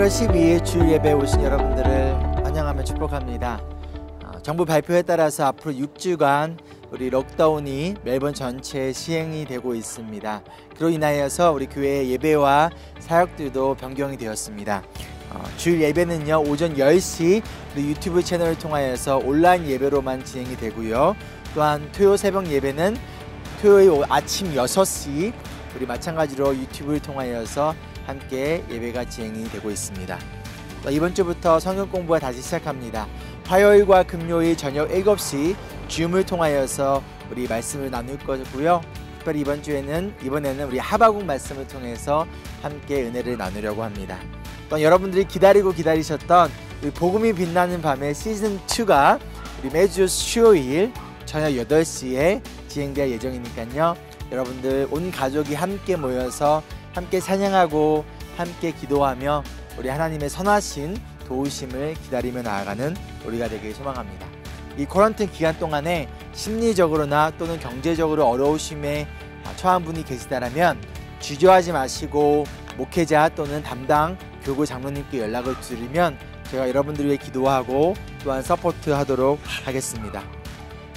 7월 12일 주일 예배에 오신 여러분들을 환영하며 축복합니다. 정부 발표에 따라서 앞으로 6주간 우리 록다운이 멜번 전체에 시행이 되고 있습니다. 그로 인하여서 우리 교회의 예배와 사역들도 변경이 되었습니다. 주일 예배는요, 오전 10시 우리 유튜브 채널을 통하여서 온라인 예배로만 진행이 되고요. 또한 토요 새벽 예배는 토요일 아침 6시 우리 마찬가지로 유튜브를 통하여서 함께 예배가 진행이 되고 있습니다. 이번 주부터 성경 공부가 다시 시작합니다. 화요일과 금요일 저녁 7시 줌을 통하여서 우리 말씀을 나눌 거고요. 특별히 이번에는 우리 하박국 말씀을 통해서 함께 은혜를 나누려고 합니다. 또 여러분들이 기다리셨던 우리 복음이 빛나는 밤의 시즌2가 우리 매주 수요일 저녁 8시에 진행될 예정이니까요. 여러분들 온 가족이 함께 모여서 함께 찬양하고 함께 기도하며 우리 하나님의 선하신 도우심을 기다리며 나아가는 우리가 되길 소망합니다. 이 코런틴 기간 동안에 심리적으로나 또는 경제적으로 어려우심에 처한 분이 계시다라면 주저하지 마시고 목회자 또는 담당 교구 장로님께 연락을 드리면 제가 여러분들 위해 기도하고 또한 서포트하도록 하겠습니다.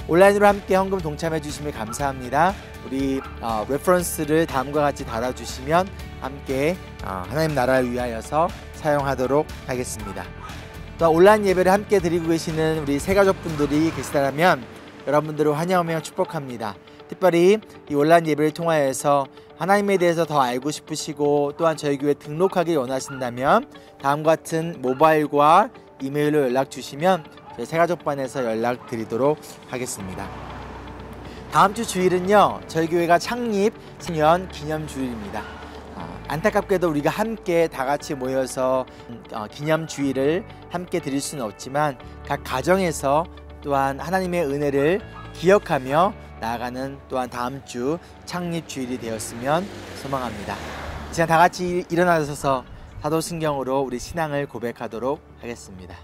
온라인으로 함께 헌금 동참해 주시면 감사합니다. 우리 레퍼런스를 다음과 같이 달아주시면 함께 하나님 나라를 위하여서 사용하도록 하겠습니다. 또 온라인 예배를 함께 드리고 계시는 우리 새가족분들이 계시다면 여러분들을 환영하며 축복합니다. 특별히 이 온라인 예배를 통하여서 하나님에 대해서 더 알고 싶으시고 또한 저희 교회 등록하기 원하신다면 다음과 같은 모바일과 이메일로 연락 주시면 저희 새가족반에서 연락 드리도록 하겠습니다. 다음 주 주일은요, 저희 교회가 창립 10년 기념 주일입니다. 안타깝게도 우리가 함께 다 같이 모여서 기념 주일을 함께 드릴 수는 없지만 각 가정에서 또한 하나님의 은혜를 기억하며 나아가는 또한 다음 주 창립 주일이 되었으면 소망합니다. 이 시간 다 같이 일어나셔서 사도신경으로 우리 신앙을 고백하도록 하겠습니다.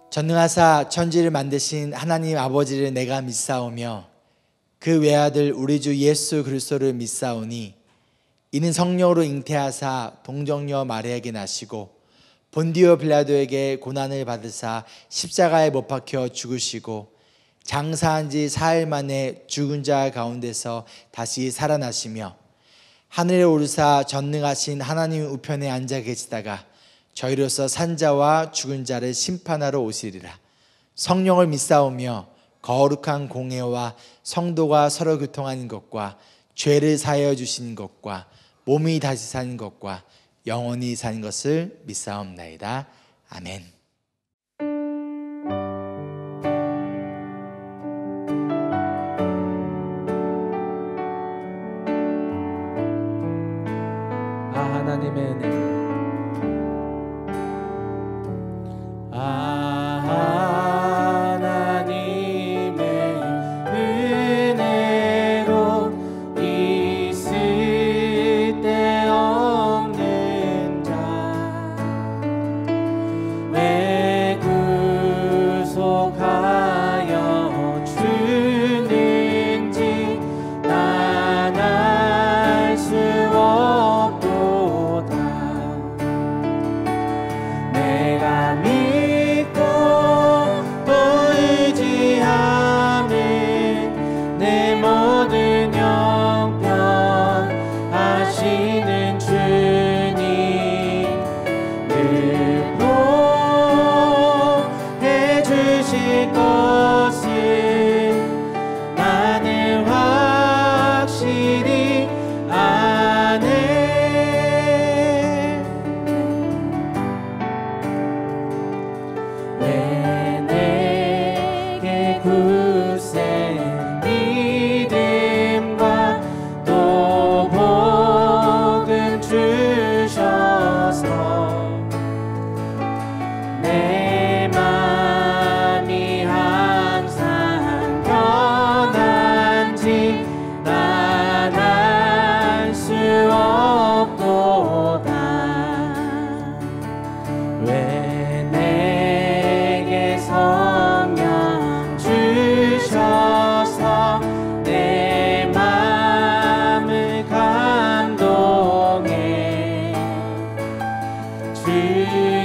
전능하사 천지를 만드신 하나님 아버지를 내가 믿사오며 그 외아들 우리 주 예수 그리스도를 믿사오니 이는 성령으로 잉태하사 동정녀 마리아에게 나시고 본디오 빌라도에게 고난을 받으사 십자가에 못 박혀 죽으시고 장사한 지 사흘 만에 죽은 자 가운데서 다시 살아나시며 하늘에 오르사 전능하신 하나님 우편에 앉아 계시다가 저희로서 산자와 죽은 자를 심판하러 오시리라. 성령을 믿사오며 거룩한 공회와 성도가 서로 교통하는 것과 죄를 사하여 주시는 것과 몸이 다시 사는 것과 영원히 사는 것을 믿사옵나이다. 아멘. 하나님의 은혜.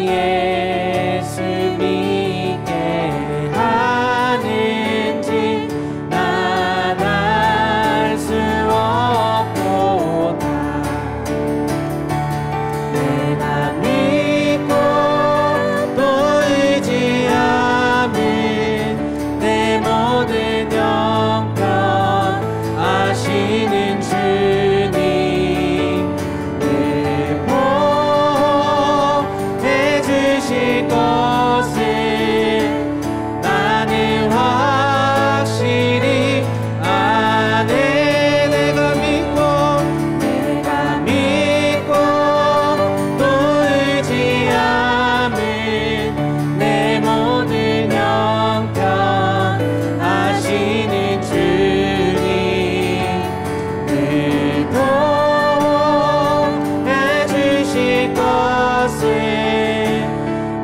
예수 믿게 하는지 난 알 수 없도다. 내가 믿고 또 의지함은 내 모든 형편 아시는 주님 내 보호해 주실 것을 나는 확실히 아네. 내가 믿고 또 의지함은 내 모든 형편 아시는 주님 내 보호해 주실 것을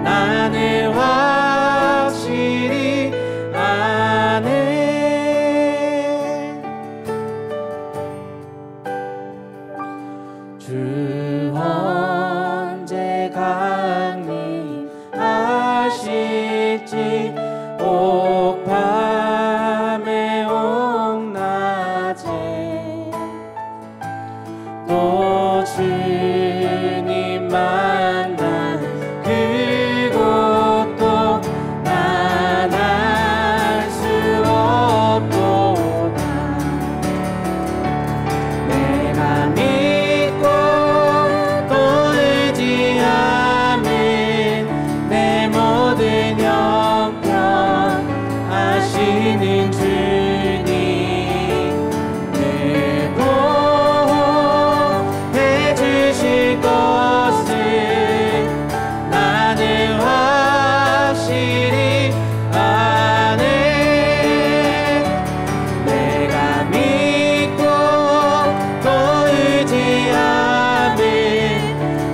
나는 확실히 아네. 주 언제 강림하실지 옥 밤에 옥 낮에 또 주님 만난 그곳도 난 알 수 없도다. 내가 믿고 또 의지함은 내 모든 형편 아시는 주님 내 보호해 주실 것을 나는 확실히 아네. 내가 믿고 또 의지함은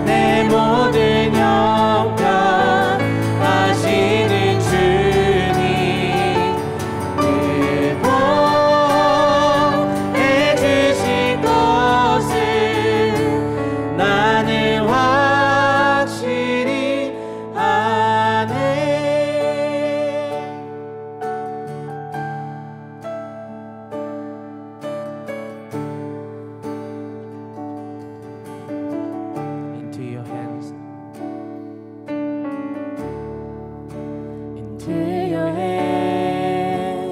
내 모든 형편 아시는 주님 내 보호해 주실 것을 나는 확실히 아네. Into your hands. Into your hands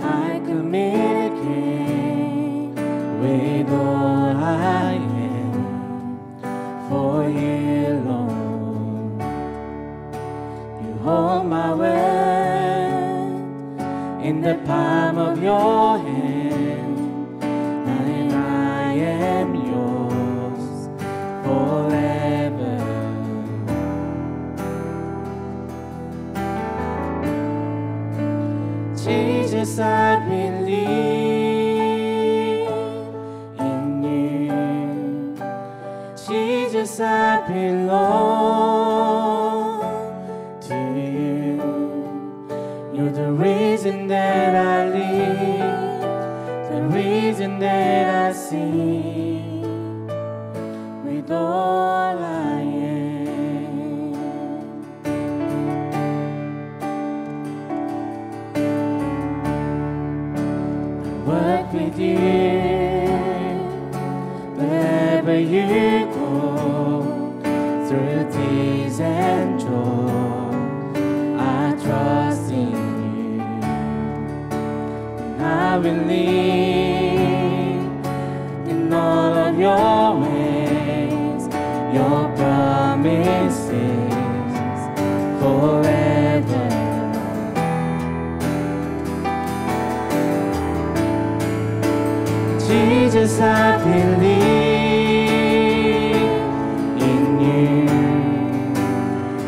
I communicate with all I am for you alone. You hold my world in the palm of your hand and I am yours forever. Jesus, I believe in you. Jesus, I belong to you. You're the reason that I live, the reason that I sing with all I am. Work with you wherever you go, through tears and joy. I trust in you, and I believe in all of your ways, your promises forever. Jesus, I believe in you.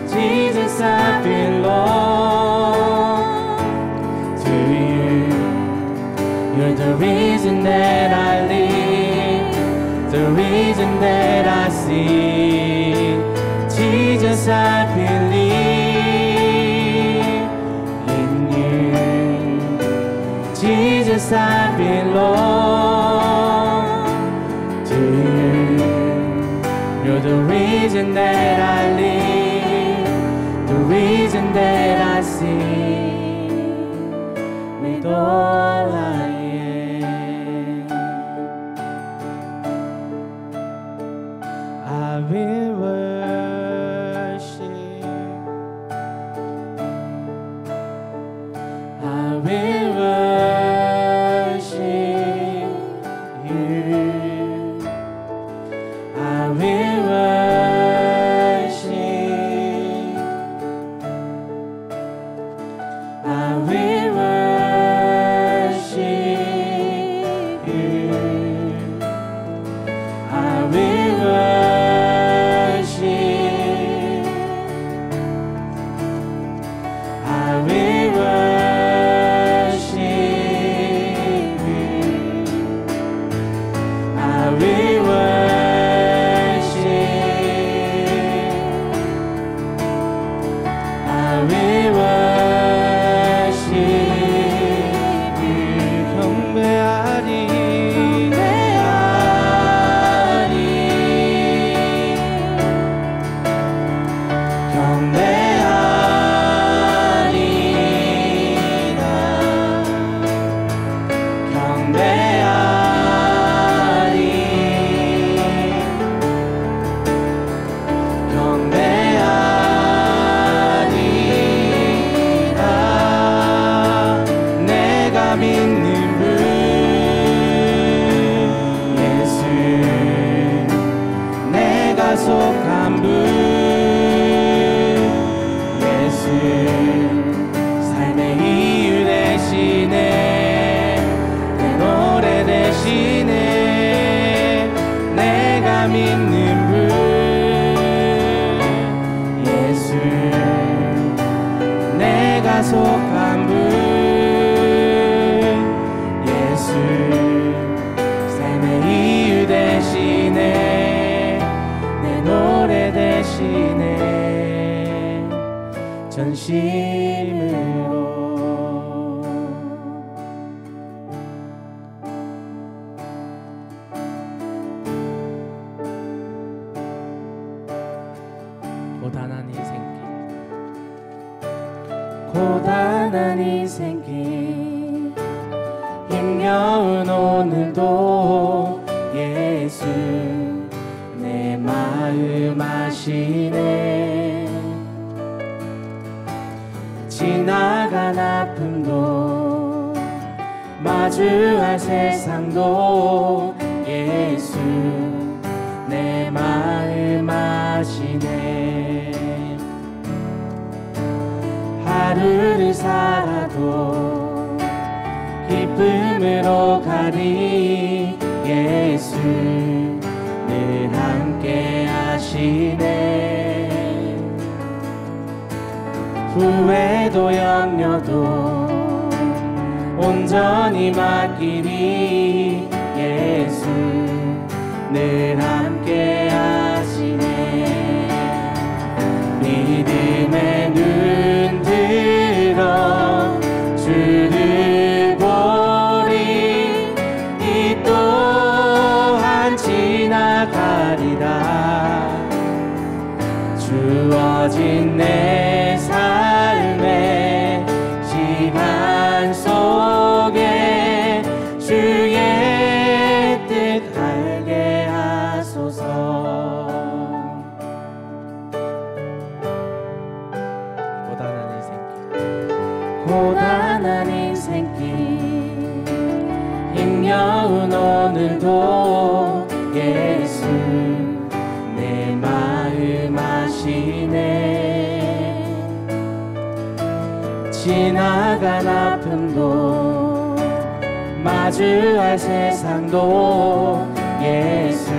Jesus, I belong to you. You're the reason that I live, the reason that I sing. Jesus, I believe in you. Jesus, I belong to you. You're the reason reason that I live, the reason that I sing, with all I am, I will worship, I will worship you, I will worship, I will worship you, I will worship, I will worship you, I will worship, I will worship you. 경배하리, 내가 믿는 분 예수, 내가 속한 분 예수, 삶의 이유 되시네, 내 노래 되시네. 내가 믿는 분 예수, 내가 속한 분 예수, 삶의 이유 되시네, 내 노래 되시네, 전심으로. 고단한 인생길, 고단한 인생길, 힘겨운 오늘도 예수 내 마음 아시네. 지나간 아픔도 마주할 세상도 예수 내 마음 아시네. 하루를 살아도 기쁨으로 가리 예수 늘 함께 하시네. 후회도 염려도 온전히 맡기리 예수 늘 함께 하시네. 믿음의 눈 들어 주를 보리, 이 또한 지나가리라. 주어진 내 삶의 시간 속에 주의 뜻 알게 하소서. 고단한 인생길, 힘겨운 오늘도 예수 내 마음 아시네. 지나간 아픔도 마주할 세상도 예수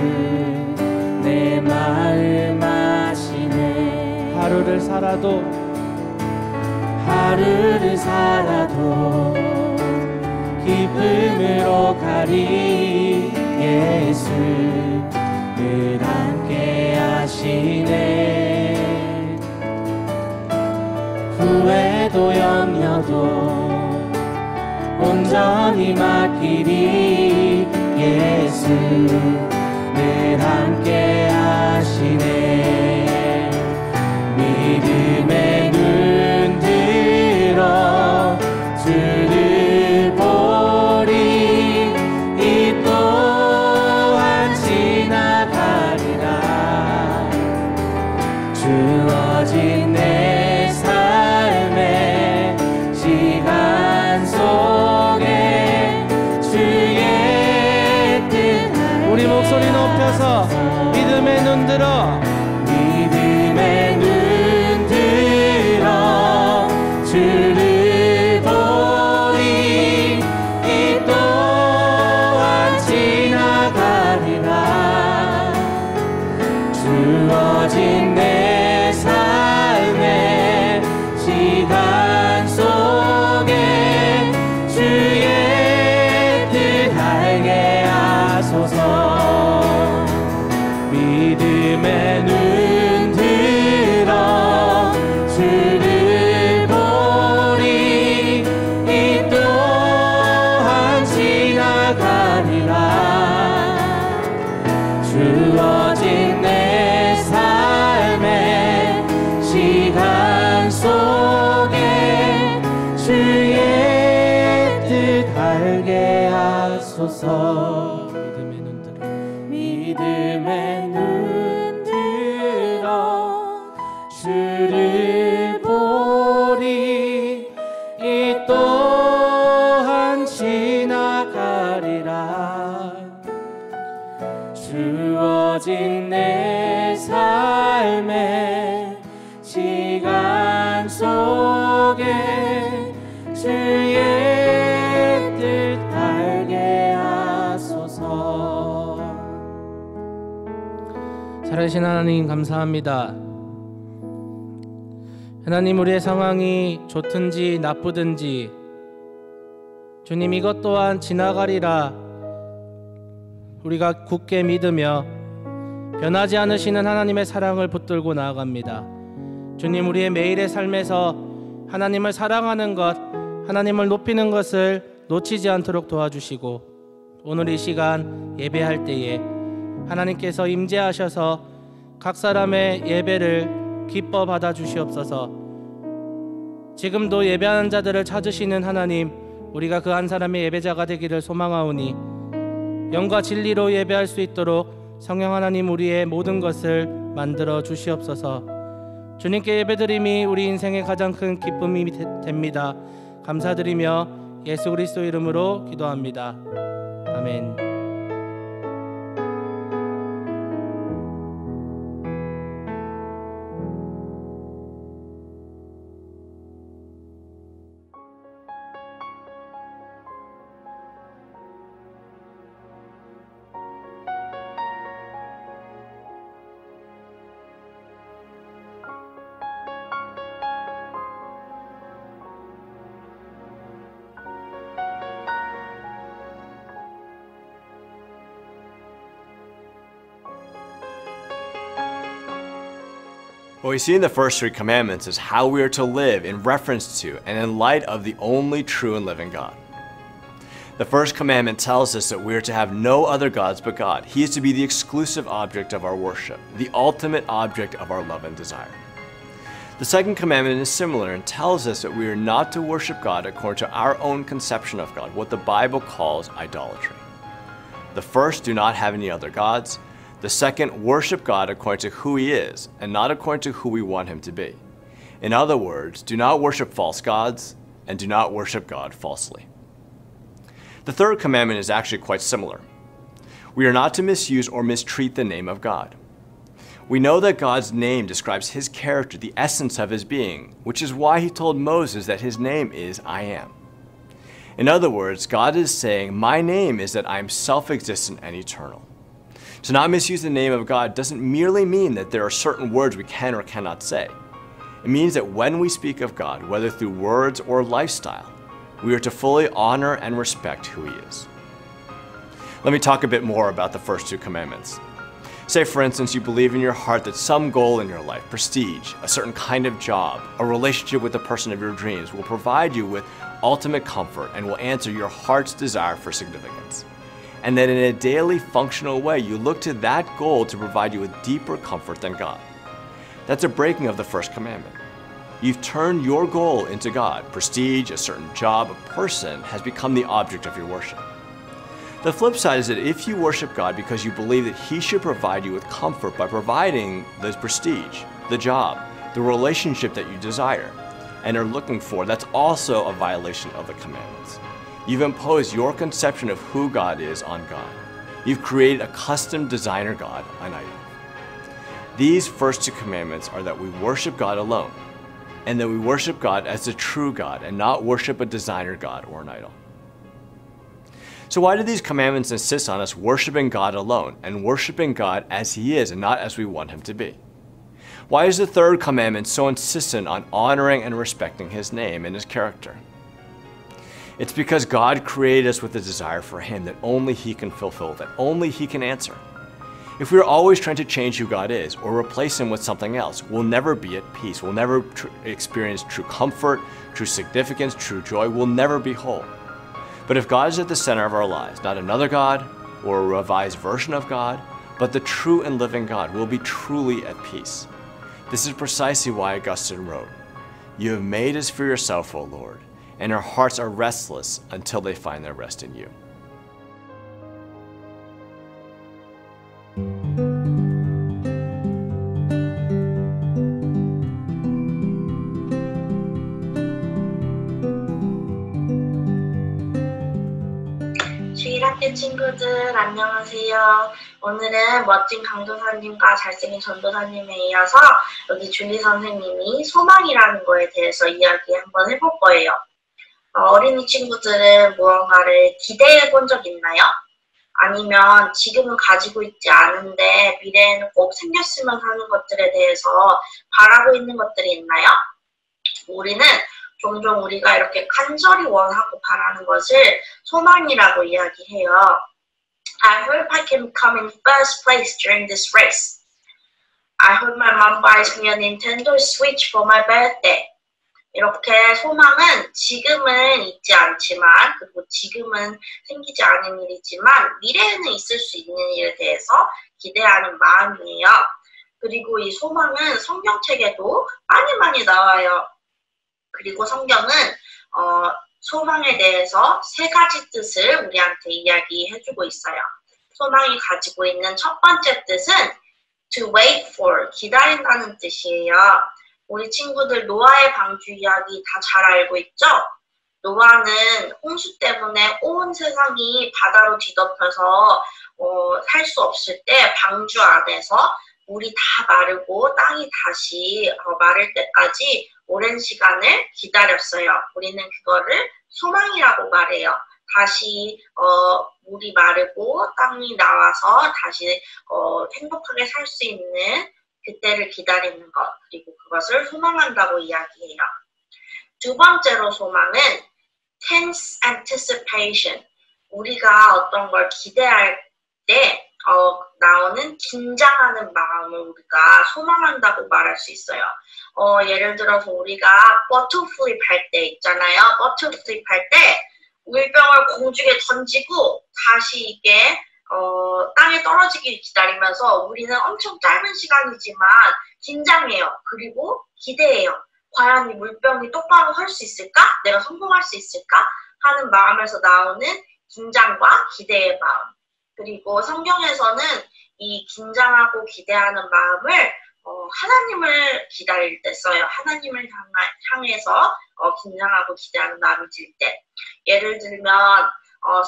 내 마음 아시네. 하루를 살아도 기쁨으로 가리 예수 늘 함께 하시네. 후회도 염려도 온전히 맡기리 예수 늘 함께 하시네. 주어진 내 삶의 시간 속에 주의 뜻 우리 목소리 높여서 믿음의 눈 들어 믿음의 눈 들어 주를 보리 이 또한 지나가리라 주어진 내 삶의 시간 속에 주의 뜻 알게 하소서 믿음의 눈 들어 주를 보리 이 또한 지나가리라 주어진 내 삶의 시간 속에 주의 뜻 알게 하소서 믿음의 눈 들어 주를 보리 이 또한 지나가리라 주어진 내 삶의 시간 속에 주의 뜻 알게 하소서. 살아계신 하나님 감사합니다. 하나님, 우리의 상황이 좋든지 나쁘든지 주님 이것 또한 지나가리라 우리가 굳게 믿으며 변하지 않으시는 하나님의 사랑을 붙들고 나아갑니다. 주님, 우리의 매일의 삶에서 하나님을 사랑하는 것, 하나님을 높이는 것을 놓치지 않도록 도와주시고 오늘 이 시간 예배할 때에 하나님께서 임재하셔서 각 사람의 예배를 기뻐 받아주시옵소서. 지금도 예배하는 자들을 찾으시는 하나님, 우리가 그 한 사람의 예배자가 되기를 소망하오니 영과 진리로 예배할 수 있도록 성령 하나님 우리의 모든 것을 만들어 주시옵소서. 주님께 예배드림이 우리 인생의 가장 큰 기쁨이 됩니다. 감사드리며 예수 그리스도 이름으로 기도합니다. 아멘. What we see in the first three commandments is how we are to live in reference to and in light of the only true and living God. The first commandment tells us that we are to have no other gods but God. He is to be the exclusive object of our worship, the ultimate object of our love and desire. The second commandment is similar and tells us that we are not to worship God according to our own conception of God, what the Bible calls idolatry. The first, do not have any other gods. The second, worship God according to who He is and not according to who we want Him to be. In other words, do not worship false gods and do not worship God falsely. The third commandment is actually quite similar. We are not to misuse or mistreat the name of God. We know that God's name describes His character, the essence of His being, which is why He told Moses that His name is I Am. In other words, God is saying, my name is that I am self-existent and eternal. To not misuse the name of God doesn't merely mean that there are certain words we can or cannot say. It means that when we speak of God, whether through words or lifestyle, we are to fully honor and respect who He is. Let me talk a bit more about the first two commandments. Say, for instance, you believe in your heart that some goal in your life, prestige, a certain kind of job, a relationship with the person of your dreams will provide you with ultimate comfort and will answer your heart's desire for significance. And that in a daily functional way, you look to that goal to provide you with deeper comfort than God. That's a breaking of the first commandment. You've turned your goal into God. Prestige, a certain job, a person has become the object of your worship. The flip side is that if you worship God because you believe that He should provide you with comfort by providing the prestige, the job, the relationship that you desire and are looking for, that's also a violation of the commandments. You've imposed your conception of who God is on God. You've created a custom designer God, an idol. These first 2 commandments are that we worship God alone, and that we worship God as the true God and not worship a designer God or an idol. So why do these commandments insist on us worshiping God alone and worshiping God as He is and not as we want Him to be? Why is the 3rd commandment so insistent on honoring and respecting His name and His character? It's because God created us with a desire for Him that only He can fulfill, that only He can answer. If we're always trying to change who God is or replace Him with something else, we'll never be at peace. We'll never experience true comfort, true significance, true joy. We'll never be whole. But if God is at the center of our lives, not another God or a revised version of God, but the true and living God, we'll be truly at peace. This is precisely why Augustine wrote, "You have made us for yourself, O Lord, and our hearts are restless until they find their rest in you." 주일학교 친구들 안녕하세요. 오늘은 멋진 강도사님과 잘생긴 전도사님에 이어서 여기 줄리 선생님이 소망이라는 거에 대해서 이야기 한번 해볼 거예요. 어린이 친구들은 무언가를 기대해 본 적 있나요? 아니면 지금은 가지고 있지 않은데 미래에는 꼭 생겼으면 하는 것들에 대해서 바라고 있는 것들이 있나요? 우리는 종종 우리가 이렇게 간절히 원하고 바라는 것을 소망이라고 이야기해요. I hope I can come in first place during this race. I hope my mom buys me a Nintendo Switch for my birthday. 이렇게 소망은 지금은 있지 않지만, 그리고 지금은 생기지 않은 일이지만 미래에는 있을 수 있는 일에 대해서 기대하는 마음이에요. 그리고 이 소망은 성경책에도 많이 나와요. 그리고 성경은 소망에 대해서 3가지 뜻을 우리한테 이야기해주고 있어요. 소망이 가지고 있는 첫 번째 뜻은 to wait for, 기다린다는 뜻이에요. 우리 친구들 노아의 방주 이야기 다 잘 알고 있죠? 노아는 홍수 때문에 온 세상이 바다로 뒤덮여서 살 수 없을 때 방주 안에서 물이 다 마르고 땅이 다시 마를 때까지 오랜 시간을 기다렸어요. 우리는 그거를 소망이라고 말해요. 다시 물이 마르고 땅이 나와서 다시 행복하게 살 수 있는 그때를 기다리는 것, 그리고 그것을 소망한다고 이야기해요. 두 번째로 소망은 tense anticipation. 우리가 어떤 걸 기대할 때 나오는 긴장하는 마음을 우리가 소망한다고 말할 수 있어요. 예를 들어서 우리가 버터 플립 할 때 있잖아요. 버터 플립 할 때 물병을 공중에 던지고 다시 이게 땅에 떨어지길 기다리면서 우리는 엄청 짧은 시간이지만 긴장해요. 그리고 기대해요. 과연 이 물병이 똑바로 설 수 있을까? 내가 성공할 수 있을까? 하는 마음에서 나오는 긴장과 기대의 마음. 그리고 성경에서는 이 긴장하고 기대하는 마음을 하나님을 기다릴 때 써요. 하나님을 향해서 긴장하고 기대하는 마음이 들 때. 예를 들면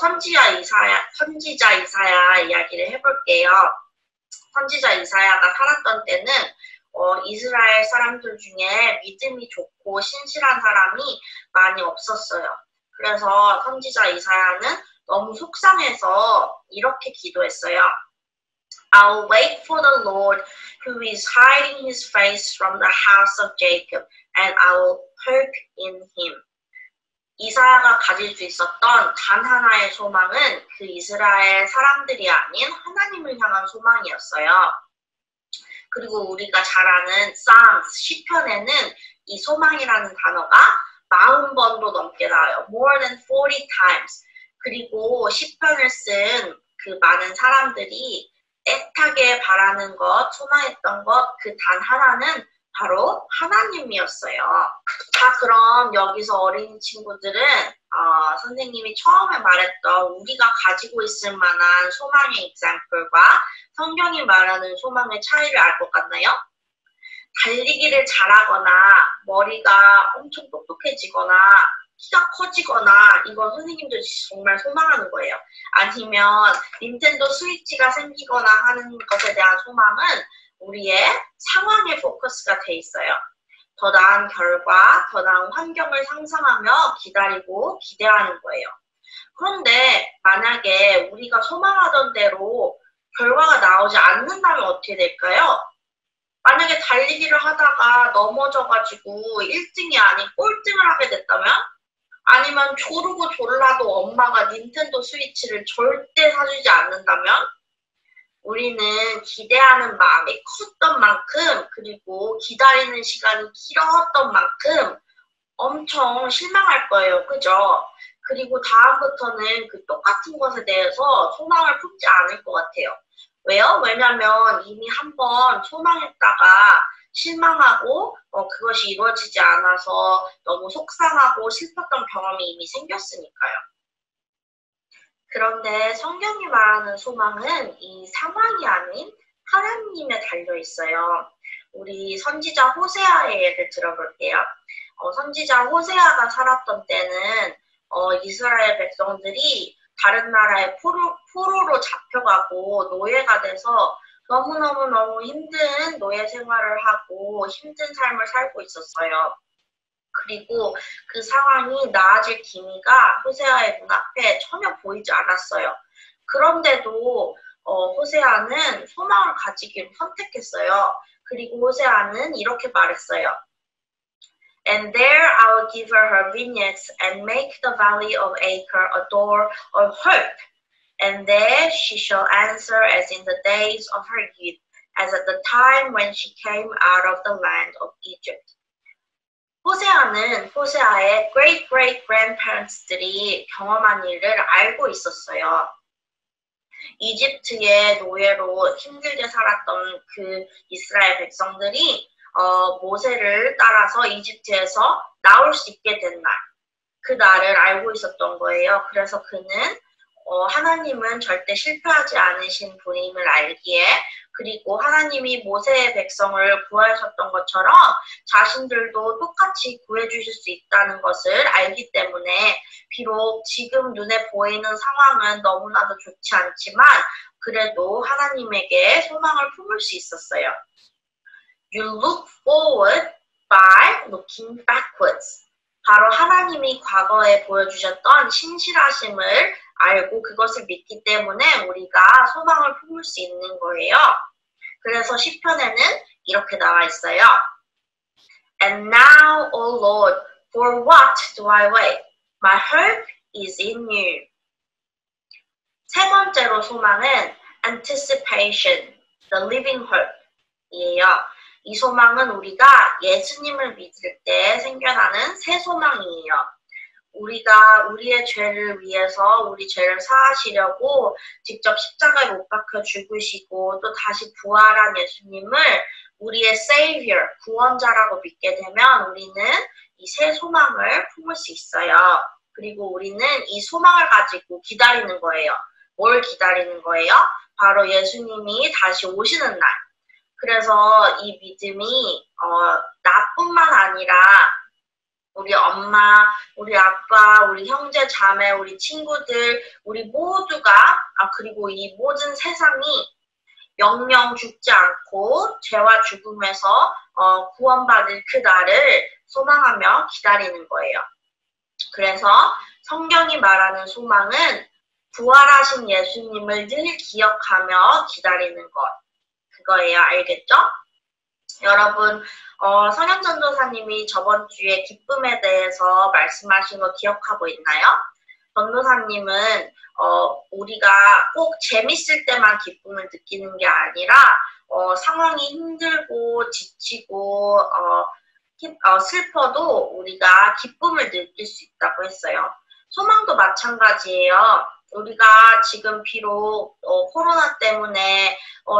선지자 이사야 이야기를 해볼게요. 선지자 이사야가 살았던 때는 이스라엘 사람들 중에 믿음이 좋고 신실한 사람이 많이 없었어요. 그래서 선지자 이사야는 너무 속상해서 이렇게 기도했어요. I'll wait for the Lord who is hiding his face from the house of Jacob, and I will hope in him. 이사야가 가질 수 있었던 단 하나의 소망은 그 이스라엘 사람들이 아닌 하나님을 향한 소망이었어요. 그리고 우리가 잘 아는 시편에는 이 소망이라는 단어가 40번도 넘게 나와요. More than 40 times. 그리고 시편을 쓴 그 많은 사람들이 애타게 바라는 것, 소망했던 것, 그 단 하나는 바로 하나님이었어요. 자, 그럼 여기서 어린이 친구들은 선생님이 처음에 말했던 우리가 가지고 있을 만한 소망의 example과 성경이 말하는 소망의 차이를 알 것 같나요? 달리기를 잘하거나 머리가 엄청 똑똑해지거나 키가 커지거나 이건 선생님들 정말 소망하는 거예요. 아니면 닌텐도 스위치가 생기거나 하는 것에 대한 소망은 우리의 상황에 포커스가 돼 있어요. 더 나은 결과, 더 나은 환경을 상상하며 기다리고 기대하는 거예요. 그런데 만약에 우리가 소망하던 대로 결과가 나오지 않는다면 어떻게 될까요? 만약에 달리기를 하다가 넘어져가지고 1등이 아닌 꼴등을 하게 됐다면? 아니면 조르고 졸라도 엄마가 닌텐도 스위치를 절대 사주지 않는다면? 우리는 기대하는 마음이 컸던 만큼 그리고 기다리는 시간이 길었던 만큼 엄청 실망할 거예요. 그죠? 그리고 다음부터는 그 똑같은 것에 대해서 소망을 품지 않을 것 같아요. 왜요? 왜냐면 이미 한번 소망했다가 실망하고 그것이 이루어지지 않아서 너무 속상하고 슬펐던 경험이 이미 생겼으니까요. 그런데 성경이 말하는 소망은 이 상황이 아닌 하나님에 달려 있어요. 우리 선지자 호세아의 예를 들어볼게요. 선지자 호세아가 살았던 때는 이스라엘 백성들이 다른 나라의 포로로 잡혀가고 노예가 돼서 너무 힘든 노예 생활을 하고 힘든 삶을 살고 있었어요. 그리고 그 상황이 나아질 기미가 호세아의 눈앞에 전혀 보이지 않았어요. 그런데도 호세아는 소망을 가지기로 선택했어요. 그리고 호세아는 이렇게 말했어요. And there I will give her vineyards and make the valley of Acre a door of hope. And there she shall answer as in the days of her youth, as at the time when she came out of the land of Egypt. 호세아는 호세아의 great-great-grandparents들이 경험한 일을 알고 있었어요. 이집트의 노예로 힘들게 살았던 그 이스라엘 백성들이 모세를 따라서 이집트에서 나올 수 있게 된 날, 그 날을 알고 있었던 거예요. 그래서 그는 하나님은 절대 실패하지 않으신 분임을 알기에 그리고 하나님이 모세의 백성을 구하셨던 것처럼 자신들도 똑같이 구해주실 수 있다는 것을 알기 때문에 비록 지금 눈에 보이는 상황은 너무나도 좋지 않지만 그래도 하나님에게 소망을 품을 수 있었어요. You look forward by looking backwards. 바로 하나님이 과거에 보여주셨던 신실하심을 알고 그것을 믿기 때문에 우리가 소망을 품을 수 있는 거예요. 그래서 시편에는 이렇게 나와 있어요. And now, O Lord, for what do I wait? My hope is in you. 세 번째로 소망은 anticipation, the living hope 이에요. 이 소망은 우리가 예수님을 믿을 때 생겨나는 새 소망이에요. 우리가 우리의 죄를 위해서 우리 죄를 사하시려고 직접 십자가에 못 박혀 죽으시고 또 다시 부활한 예수님을 우리의 Savior, 구원자라고 믿게 되면 우리는 이 새 소망을 품을 수 있어요. 그리고 우리는 이 소망을 가지고 기다리는 거예요. 뭘 기다리는 거예요? 바로 예수님이 다시 오시는 날. 그래서 이 믿음이 나뿐만 아니라 우리 엄마, 우리 아빠, 우리 형제, 자매, 우리 친구들, 우리 모두가 그리고 이 모든 세상이 영영 죽지 않고 죄와 죽음에서 구원받을 그 날을 소망하며 기다리는 거예요. 그래서 성경이 말하는 소망은 부활하신 예수님을 늘 기억하며 기다리는 것. 그거예요. 알겠죠? 여러분, 성현 전도사님이 저번 주에 기쁨에 대해서 말씀하신 거 기억하고 있나요? 전도사님은 우리가 꼭 재밌을 때만 기쁨을 느끼는 게 아니라 상황이 힘들고 지치고 슬퍼도 우리가 기쁨을 느낄 수 있다고 했어요. 소망도 마찬가지예요. 우리가 지금 비록 코로나 때문에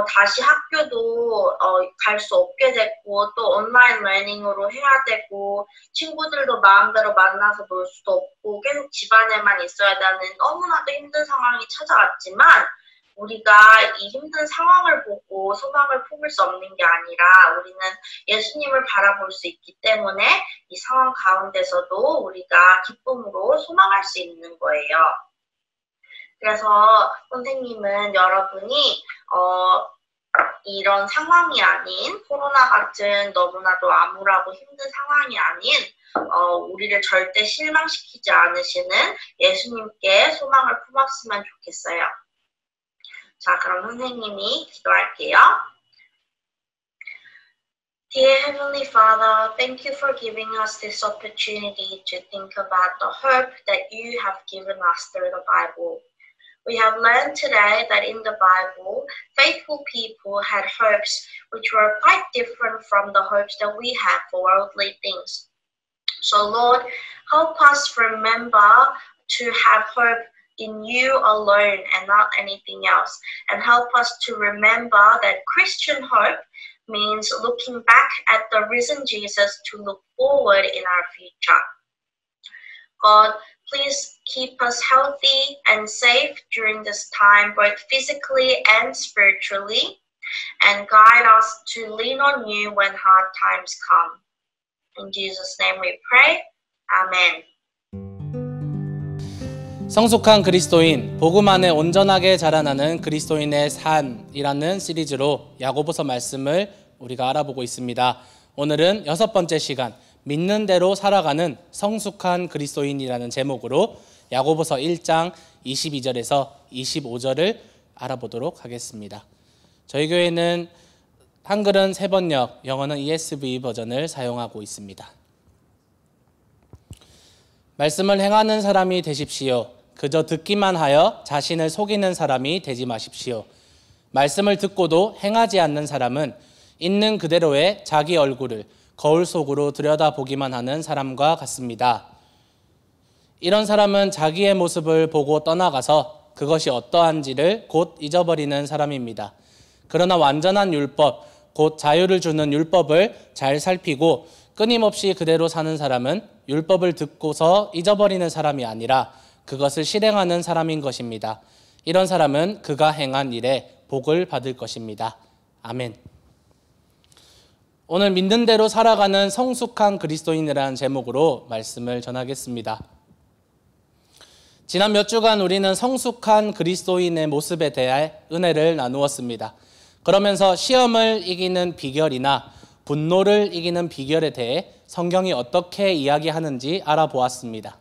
다시 학교도 갈 수 없게 됐고 또 온라인 러닝으로 해야 되고 친구들도 마음대로 만나서 놀 수도 없고 계속 집안에만 있어야 되는 너무나도 힘든 상황이 찾아왔지만 우리가 이 힘든 상황을 보고 소망을 품을 수 없는 게 아니라 우리는 예수님을 바라볼 수 있기 때문에 이 상황 가운데서도 우리가 기쁨으로 소망할 수 있는 거예요. 그래서 선생님은 여러분이 이런 상황이 아닌 코로나 같은 너무나도 암울하고 힘든 상황이 아닌 우리를 절대 실망시키지 않으시는 예수님께 소망을 품었으면 좋겠어요. 자, 그럼 선생님이 기도할게요. Dear Heavenly Father, thank you for giving us this opportunity to think about the hope that you have given us through the Bible. We have learned today that in the Bible, faithful people had hopes which were quite different from the hopes that we have for worldly things. So Lord, help us remember to have hope in you alone and not anything else. And help us to remember that Christian hope means looking back at the risen Jesus to look forward in our future. God, please keep us healthy and safe during this time, both physically and spiritually, and guide us to lean on you when hard times come. In Jesus' name we pray. Amen. 성숙한 그리스도인, 복음 안에 온전하게 자라나는 그리스도인의 삶이라는 시리즈로 야고보서 말씀을 우리가 알아보고 있습니다. 오늘은 6번째 시간, 믿는 대로 살아가는 성숙한 그리스도인이라는 제목으로 야고보서 1장 22절에서 25절을 알아보도록 하겠습니다. 저희 교회는 한글은 세번역, 영어는 ESV 버전을 사용하고 있습니다. 말씀을 행하는 사람이 되십시오. 그저 듣기만 하여 자신을 속이는 사람이 되지 마십시오. 말씀을 듣고도 행하지 않는 사람은 있는 그대로의 자기 얼굴을 거울 속으로 들여다보기만 하는 사람과 같습니다. 이런 사람은 자기의 모습을 보고 떠나가서 그것이 어떠한지를 곧 잊어버리는 사람입니다. 그러나 완전한 율법, 곧 자유를 주는 율법을 잘 살피고 끊임없이 그대로 사는 사람은 율법을 듣고서 잊어버리는 사람이 아니라 그것을 실행하는 사람인 것입니다. 이런 사람은 그가 행한 일에 복을 받을 것입니다. 아멘. 오늘 믿는 대로 살아가는 성숙한 그리스도인이라는 제목으로 말씀을 전하겠습니다. 지난 몇 주간 우리는 성숙한 그리스도인의 모습에 대해 은혜를 나누었습니다. 그러면서 시험을 이기는 비결이나 분노를 이기는 비결에 대해 성경이 어떻게 이야기하는지 알아보았습니다.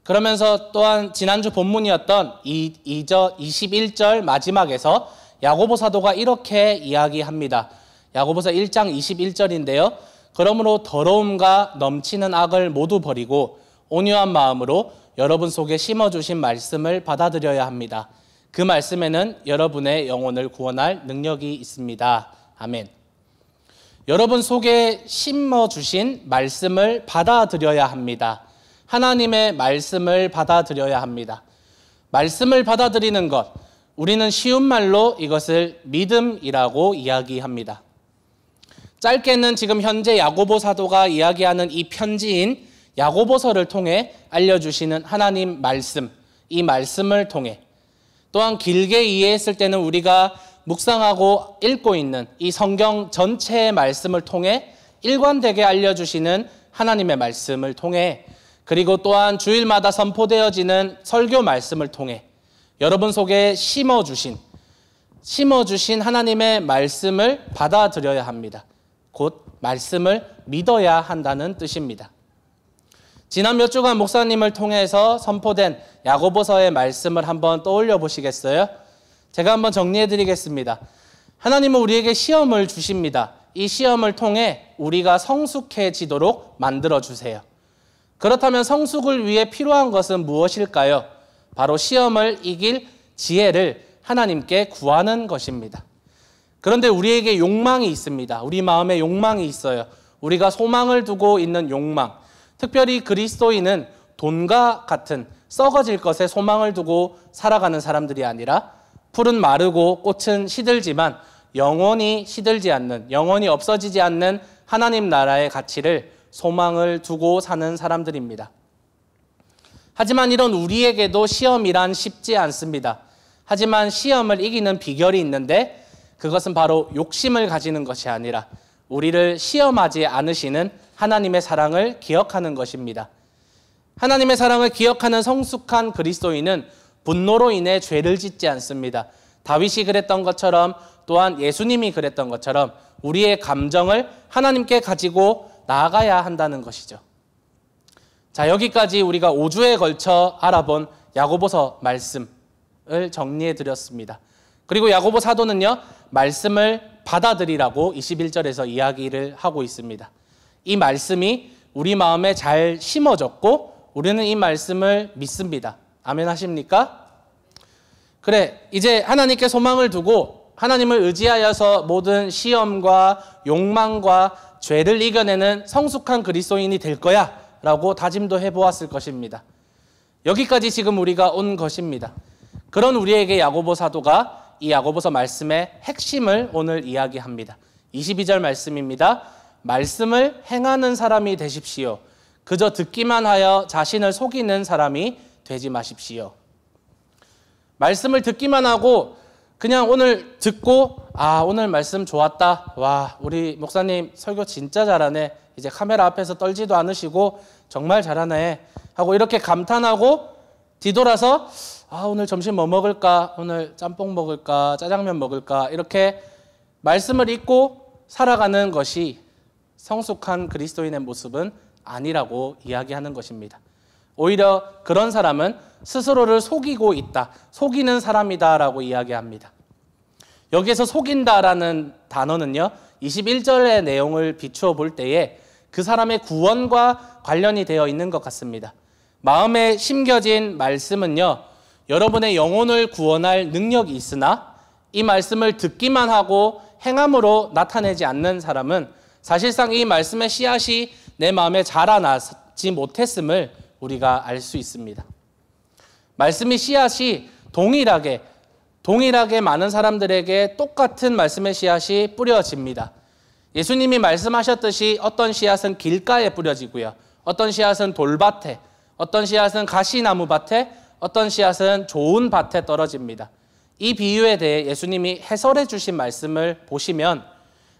그러면서 또한 지난주 본문이었던 21절 마지막에서 야고보 사도가 이렇게 이야기합니다. 야고보서 1장 21절인데요. 그러므로 더러움과 넘치는 악을 모두 버리고 온유한 마음으로 여러분 속에 심어주신 말씀을 받아들여야 합니다. 그 말씀에는 여러분의 영혼을 구원할 능력이 있습니다. 아멘. 여러분 속에 심어주신 말씀을 받아들여야 합니다. 하나님의 말씀을 받아들여야 합니다. 말씀을 받아들이는 것, 우리는 쉬운 말로 이것을 믿음이라고 이야기합니다. 짧게는 지금 현재 야고보 사도가 이야기하는 이 편지인 야고보서를 통해 알려주시는 하나님 말씀, 이 말씀을 통해 또한 길게 이해했을 때는 우리가 묵상하고 읽고 있는 이 성경 전체의 말씀을 통해 일관되게 알려주시는 하나님의 말씀을 통해 그리고 또한 주일마다 선포되어지는 설교 말씀을 통해 여러분 속에 심어주신 하나님의 말씀을 받아들여야 합니다. 곧 말씀을 믿어야 한다는 뜻입니다. 지난 몇 주간 목사님을 통해서 선포된 야고보서의 말씀을 한번 떠올려 보시겠어요? 제가 한번 정리해 드리겠습니다. 하나님은 우리에게 시험을 주십니다. 이 시험을 통해 우리가 성숙해지도록 만들어 주세요. 그렇다면 성숙을 위해 필요한 것은 무엇일까요? 바로 시험을 이길 지혜를 하나님께 구하는 것입니다. 그런데 우리에게 욕망이 있습니다. 우리 마음에 욕망이 있어요. 우리가 소망을 두고 있는 욕망. 특별히 그리스도인은 돈과 같은 썩어질 것에 소망을 두고 살아가는 사람들이 아니라 풀은 마르고 꽃은 시들지만 영원히 시들지 않는, 영원히 없어지지 않는 하나님 나라의 가치를 소망을 두고 사는 사람들입니다. 하지만 이런 우리에게도 시험이란 쉽지 않습니다. 하지만 시험을 이기는 비결이 있는데 그것은 바로 욕심을 가지는 것이 아니라 우리를 시험하지 않으시는 하나님의 사랑을 기억하는 것입니다. 하나님의 사랑을 기억하는 성숙한 그리스도인은 분노로 인해 죄를 짓지 않습니다. 다윗이 그랬던 것처럼 또한 예수님이 그랬던 것처럼 우리의 감정을 하나님께 가지고 나아가야 한다는 것이죠. 자, 여기까지 우리가 5주에 걸쳐 알아본 야고보서 말씀을 정리해 드렸습니다. 그리고 야고보 사도는요, 말씀을 받아들이라고 21절에서 이야기를 하고 있습니다. 이 말씀이 우리 마음에 잘 심어졌고 우리는 이 말씀을 믿습니다. 아멘 하십니까? 그래, 이제 하나님께 소망을 두고 하나님을 의지하여서 모든 시험과 욕망과 죄를 이겨내는 성숙한 그리스도인이 될 거야 라고 다짐도 해보았을 것입니다. 여기까지 지금 우리가 온 것입니다. 그런 우리에게 야고보 사도가 이 야고보서 말씀의 핵심을 오늘 이야기합니다. 22절 말씀입니다. 말씀을 행하는 사람이 되십시오. 그저 듣기만 하여 자신을 속이는 사람이 되지 마십시오. 말씀을 듣기만 하고 그냥 오늘 듣고 오늘 말씀 좋았다. 와, 우리 목사님 설교 진짜 잘하네. 이제 카메라 앞에서 떨지도 않으시고 정말 잘하네 하고 이렇게 감탄하고 뒤돌아서 오늘 점심 뭐 먹을까? 오늘 짬뽕 먹을까? 짜장면 먹을까? 이렇게 말씀을 잊고 살아가는 것이 성숙한 그리스도인의 모습은 아니라고 이야기하는 것입니다. 오히려 그런 사람은 스스로를 속이고 있다, 속이는 사람이다라고 이야기합니다. 여기에서 속인다라는 단어는요, 21절의 내용을 비추어 볼 때에 그 사람의 구원과 관련이 되어 있는 것 같습니다. 마음에 심겨진 말씀은요, 여러분의 영혼을 구원할 능력이 있으나 이 말씀을 듣기만 하고 행함으로 나타내지 않는 사람은 사실상 이 말씀의 씨앗이 내 마음에 자라나지 못했음을 우리가 알 수 있습니다. 말씀의 씨앗이 동일하게 많은 사람들에게 똑같은 말씀의 씨앗이 뿌려집니다. 예수님이 말씀하셨듯이 어떤 씨앗은 길가에 뿌려지고요, 어떤 씨앗은 돌밭에, 어떤 씨앗은 가시나무 밭에, 어떤 씨앗은 좋은 밭에 떨어집니다. 이 비유에 대해 예수님이 해설해 주신 말씀을 보시면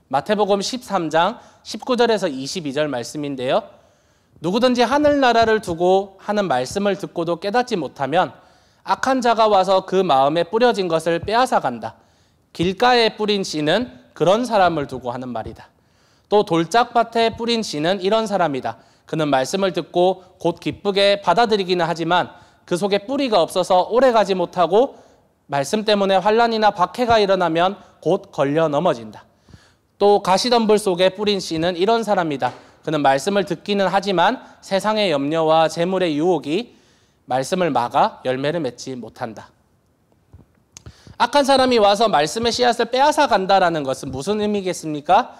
마태복음 13장 19절에서 22절 말씀인데요, 누구든지 하늘나라를 두고 하는 말씀을 듣고도 깨닫지 못하면 악한 자가 와서 그 마음에 뿌려진 것을 빼앗아 간다. 길가에 뿌린 씨는 그런 사람을 두고 하는 말이다. 또 돌짝밭에 뿌린 씨는 이런 사람이다. 그는 말씀을 듣고 곧 기쁘게 받아들이기는 하지만 그 속에 뿌리가 없어서 오래가지 못하고 말씀 때문에 환난이나 박해가 일어나면 곧 걸려 넘어진다. 또 가시덤불 속에 뿌린 씨는 이런 사람이다. 그는 말씀을 듣기는 하지만 세상의 염려와 재물의 유혹이 말씀을 막아 열매를 맺지 못한다. 악한 사람이 와서 말씀의 씨앗을 빼앗아 간다라는 것은 무슨 의미겠습니까?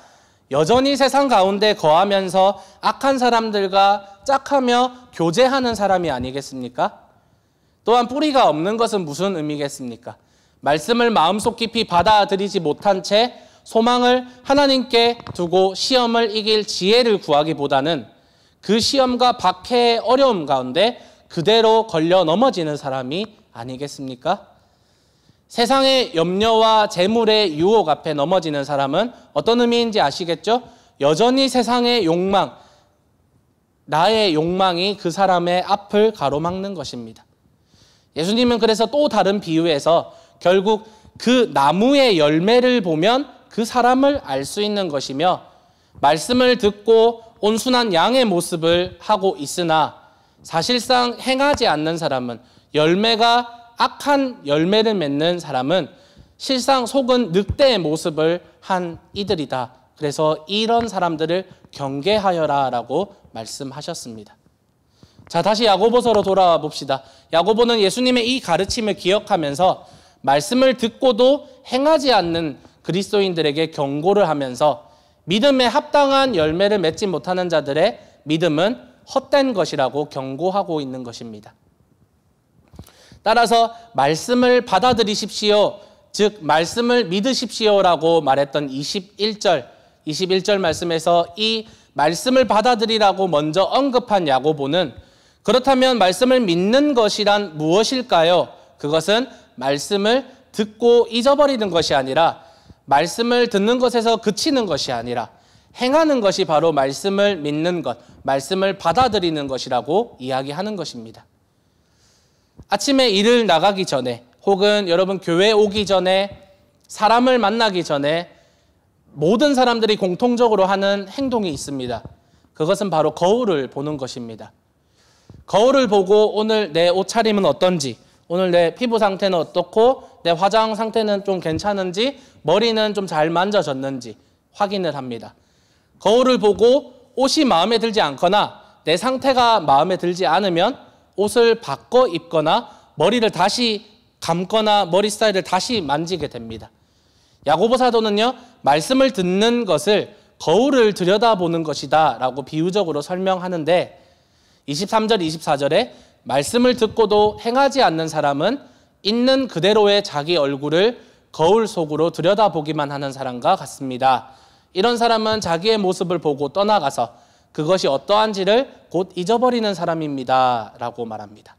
여전히 세상 가운데 거하면서 악한 사람들과 짝하며 교제하는 사람이 아니겠습니까? 또한 뿌리가 없는 것은 무슨 의미겠습니까? 말씀을 마음속 깊이 받아들이지 못한 채 소망을 하나님께 두고 시험을 이길 지혜를 구하기보다는 그 시험과 박해의 어려움 가운데 그대로 걸려 넘어지는 사람이 아니겠습니까? 세상의 염려와 재물의 유혹 앞에 넘어지는 사람은 어떤 의미인지 아시겠죠? 여전히 세상의 욕망, 나의 욕망이 그 사람의 앞을 가로막는 것입니다. 예수님은 그래서 또 다른 비유에서 결국 그 나무의 열매를 보면 그 사람을 알 수 있는 것이며, 말씀을 듣고 온순한 양의 모습을 하고 있으나 사실상 행하지 않는 사람은, 열매가 악한 열매를 맺는 사람은 실상 속은 늑대의 모습을 한 이들이다. 그래서 이런 사람들을 경계하여라 라고 말씀하셨습니다. 자, 다시 야고보서로 돌아와 봅시다. 야고보는 예수님의 이 가르침을 기억하면서 말씀을 듣고도 행하지 않는 그리스도인들에게 경고를 하면서 믿음에 합당한 열매를 맺지 못하는 자들의 믿음은 헛된 것이라고 경고하고 있는 것입니다. 따라서 말씀을 받아들이십시오, 즉 말씀을 믿으십시오라고 말했던 21절 말씀에서 이 말씀을 받아들이라고 먼저 언급한 야고보는 그렇다면 말씀을 믿는 것이란 무엇일까요? 그것은 말씀을 듣고 잊어버리는 것이 아니라 말씀을 듣는 것에서 그치는 것이 아니라 행하는 것이 바로 말씀을 믿는 것, 말씀을 받아들이는 것이라고 이야기하는 것입니다. 아침에 일을 나가기 전에 혹은 여러분 교회 오기 전에 사람을 만나기 전에 모든 사람들이 공통적으로 하는 행동이 있습니다. 그것은 바로 거울을 보는 것입니다. 거울을 보고 오늘 내 옷차림은 어떤지, 오늘 내 피부 상태는 어떻고 내 화장 상태는 좀 괜찮은지, 머리는 좀 잘 만져졌는지 확인을 합니다. 거울을 보고 옷이 마음에 들지 않거나 내 상태가 마음에 들지 않으면 옷을 바꿔 입거나 머리를 다시 감거나 머리 스타일을 다시 만지게 됩니다. 야고보 사도는요, 말씀을 듣는 것을 거울을 들여다보는 것이다 라고 비유적으로 설명하는데 23절, 24절에 말씀을 듣고도 행하지 않는 사람은 있는 그대로의 자기 얼굴을 거울 속으로 들여다보기만 하는 사람과 같습니다. 이런 사람은 자기의 모습을 보고 떠나가서 그것이 어떠한지를 곧 잊어버리는 사람입니다 라고 말합니다.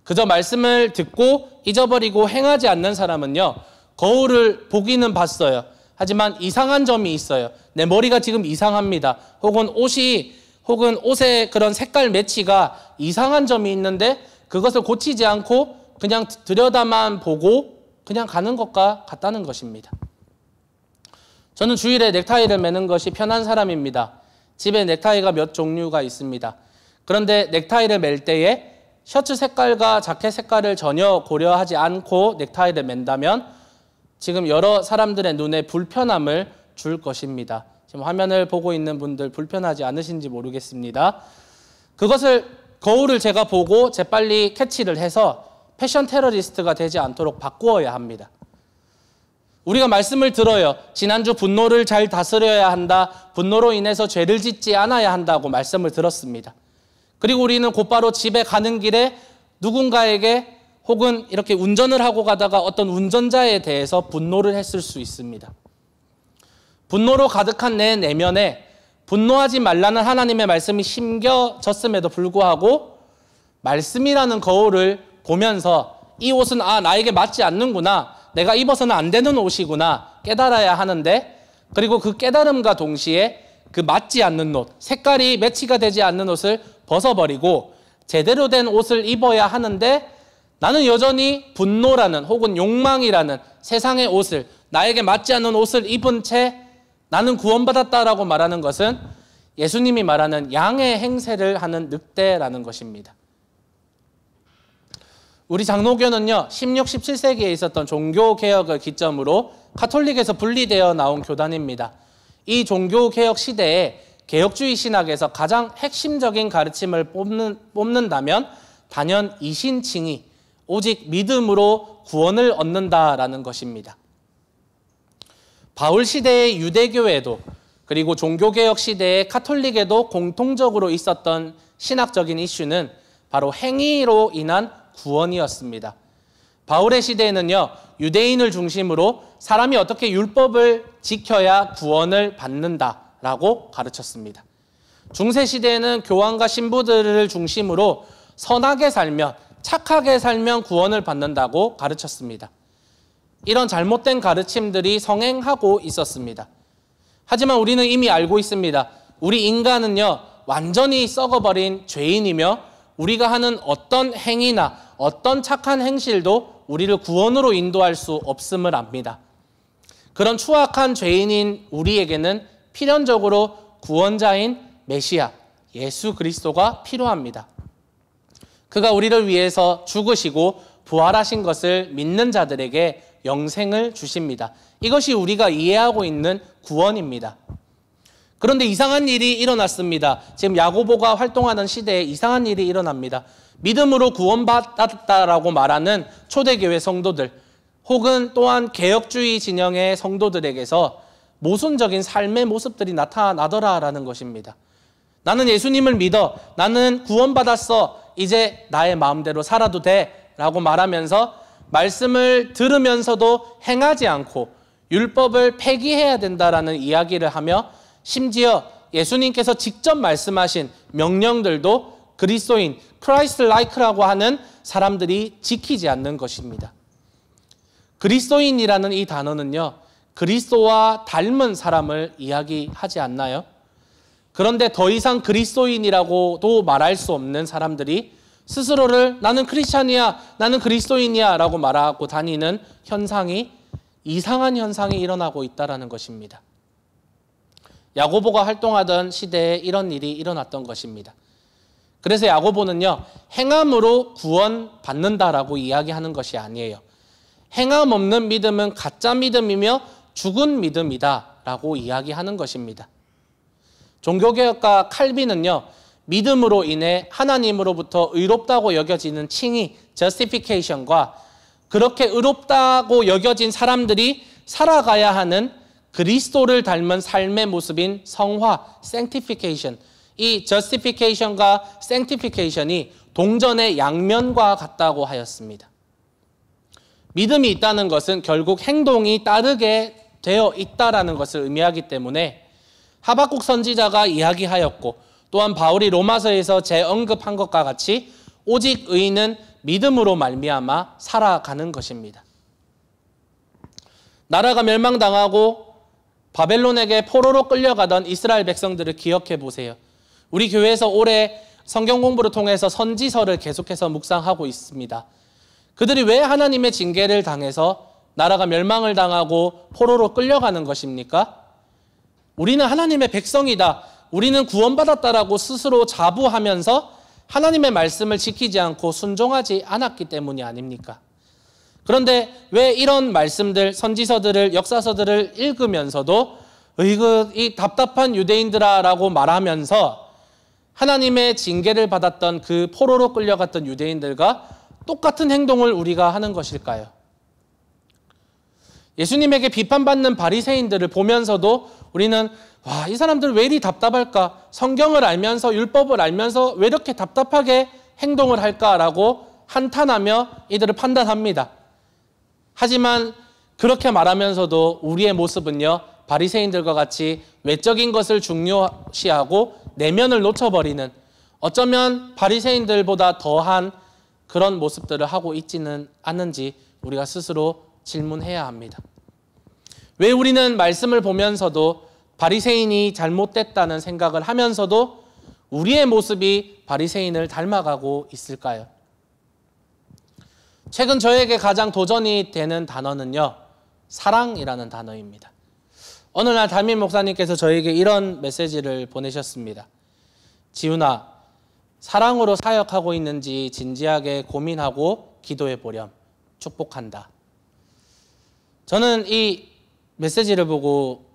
그저 말씀을 듣고 잊어버리고 행하지 않는 사람은요, 거울을 보기는 봤어요. 하지만 이상한 점이 있어요. 내 머리가 지금 이상합니다. 혹은 옷의 그런 색깔 매치가 이상한 점이 있는데 그것을 고치지 않고 그냥 들여다만 보고 그냥 가는 것과 같다는 것입니다. 저는 주일에 넥타이를 매는 것이 편한 사람입니다. 집에 넥타이가 몇 종류가 있습니다. 그런데 넥타이를 맬 때에 셔츠 색깔과 자켓 색깔을 전혀 고려하지 않고 넥타이를 맨다면 지금 여러 사람들의 눈에 불편함을 줄 것입니다. 지금 화면을 보고 있는 분들 불편하지 않으신지 모르겠습니다. 거울을 제가 보고 재빨리 캐치를 해서 패션 테러리스트가 되지 않도록 바꾸어야 합니다. 우리가 말씀을 들어요. 지난주 분노를 잘 다스려야 한다. 분노로 인해서 죄를 짓지 않아야 한다고 말씀을 들었습니다. 그리고 우리는 곧바로 집에 가는 길에 누군가에게 혹은 이렇게 운전을 하고 가다가 어떤 운전자에 대해서 분노를 했을 수 있습니다. 분노로 가득한 내 내면에 분노하지 말라는 하나님의 말씀이 심겨졌음에도 불구하고 말씀이라는 거울을 보면서 이 옷은 나에게 맞지 않는구나, 내가 입어서는 안 되는 옷이구나 깨달아야 하는데, 그리고 그 깨달음과 동시에 그 맞지 않는 옷, 색깔이 매치가 되지 않는 옷을 벗어버리고 제대로 된 옷을 입어야 하는데 나는 여전히 분노라는 혹은 욕망이라는 세상의 옷을, 나에게 맞지 않는 옷을 입은 채 나는 구원받았다라고 말하는 것은 예수님이 말하는 양의 행세를 하는 늑대라는 것입니다. 우리 장로교는요, 16, 17세기에 있었던 종교개혁을 기점으로 가톨릭에서 분리되어 나온 교단입니다. 이 종교개혁 시대에 개혁주의 신학에서 가장 핵심적인 가르침을 뽑는다면 단연 이신칭의, 오직 믿음으로 구원을 얻는다라는 것입니다. 바울 시대의 유대교에도 그리고 종교개혁 시대의 가톨릭에도 공통적으로 있었던 신학적인 이슈는 바로 행위로 인한 구원이었습니다. 바울의 시대에는요, 유대인을 중심으로 사람이 어떻게 율법을 지켜야 구원을 받는다라고 가르쳤습니다. 중세 시대에는 교황과 신부들을 중심으로 선하게 살면, 착하게 살면 구원을 받는다고 가르쳤습니다. 이런 잘못된 가르침들이 성행하고 있었습니다. 하지만 우리는 이미 알고 있습니다. 우리 인간은요, 완전히 썩어버린 죄인이며 우리가 하는 어떤 행위나 어떤 착한 행실도 우리를 구원으로 인도할 수 없음을 압니다. 그런 추악한 죄인인 우리에게는 필연적으로 구원자인 메시아, 예수 그리스도가 필요합니다. 그가 우리를 위해서 죽으시고 부활하신 것을 믿는 자들에게 영생을 주십니다. 이것이 우리가 이해하고 있는 구원입니다. 그런데 이상한 일이 일어났습니다. 지금 야고보가 활동하는 시대에 이상한 일이 일어납니다. 믿음으로 구원받았다라고 말하는 초대교회 성도들 혹은 또한 개혁주의 진영의 성도들에게서 모순적인 삶의 모습들이 나타나더라라는 것입니다. 나는 예수님을 믿어, 나는 구원받았어, 이제 나의 마음대로 살아도 돼 라고 말하면서 말씀을 들으면서도 행하지 않고 율법을 폐기해야 된다라는 이야기를 하며 심지어 예수님께서 직접 말씀하신 명령들도 그리스도인, 크라이스트 라이크라고 하는 사람들이 지키지 않는 것입니다. 그리스도인이라는 이 단어는요, 그리스도와 닮은 사람을 이야기하지 않나요? 그런데 더 이상 그리스도인이라고도 말할 수 없는 사람들이 스스로를 나는 크리스찬이야, 나는 그리스도인이야 라고 말하고 다니는 현상이, 이상한 현상이 일어나고 있다는 것입니다. 야고보가 활동하던 시대에 이런 일이 일어났던 것입니다. 그래서 야고보는요, 행함으로 구원받는다라고 이야기하는 것이 아니에요. 행함 없는 믿음은 가짜 믿음이며 죽은 믿음이다라고 이야기하는 것입니다. 종교개혁가 칼빈은요, 믿음으로 인해 하나님으로부터 의롭다고 여겨지는 칭의, justification과 그렇게 의롭다고 여겨진 사람들이 살아가야 하는 그리스도를 닮은 삶의 모습인 성화, sanctification, 이 justification과 sanctification이 동전의 양면과 같다고 하였습니다. 믿음이 있다는 것은 결국 행동이 따르게 되어 있다는 것을 의미하기 때문에 하박국 선지자가 이야기하였고, 또한 바울이 로마서에서 재언급한 것과 같이 오직 의인은 믿음으로 말미암아 살아가는 것입니다. 나라가 멸망당하고 바벨론에게 포로로 끌려가던 이스라엘 백성들을 기억해 보세요. 우리 교회에서 올해 성경 공부를 통해서 선지서를 계속해서 묵상하고 있습니다. 그들이 왜 하나님의 징계를 당해서 나라가 멸망을 당하고 포로로 끌려가는 것입니까? 우리는 하나님의 백성이다, 우리는 구원받았다라고 스스로 자부하면서 하나님의 말씀을 지키지 않고 순종하지 않았기 때문이 아닙니까? 그런데 왜 이런 말씀들, 선지서들을, 역사서들을 읽으면서도 이 답답한 유대인들아라고 말하면서 하나님의 징계를 받았던 그 포로로 끌려갔던 유대인들과 똑같은 행동을 우리가 하는 것일까요? 예수님에게 비판받는 바리새인들을 보면서도 우리는 이 사람들 왜 이리 답답할까? 성경을 알면서, 율법을 알면서 왜 이렇게 답답하게 행동을 할까라고 한탄하며 이들을 판단합니다. 하지만 그렇게 말하면서도 우리의 모습은요, 바리새인들과 같이 외적인 것을 중요시하고 내면을 놓쳐버리는, 어쩌면 바리새인들보다 더한 그런 모습들을 하고 있지는 않은지 우리가 스스로 질문해야 합니다. 왜 우리는 말씀을 보면서도 바리새인이 잘못됐다는 생각을 하면서도 우리의 모습이 바리새인을 닮아가고 있을까요? 최근 저에게 가장 도전이 되는 단어는요, 사랑이라는 단어입니다. 어느 날 담임 목사님께서 저에게 이런 메시지를 보내셨습니다. 지훈아, 사랑으로 사역하고 있는지 진지하게 고민하고 기도해 보렴. 축복한다. 저는 이 메시지를 보고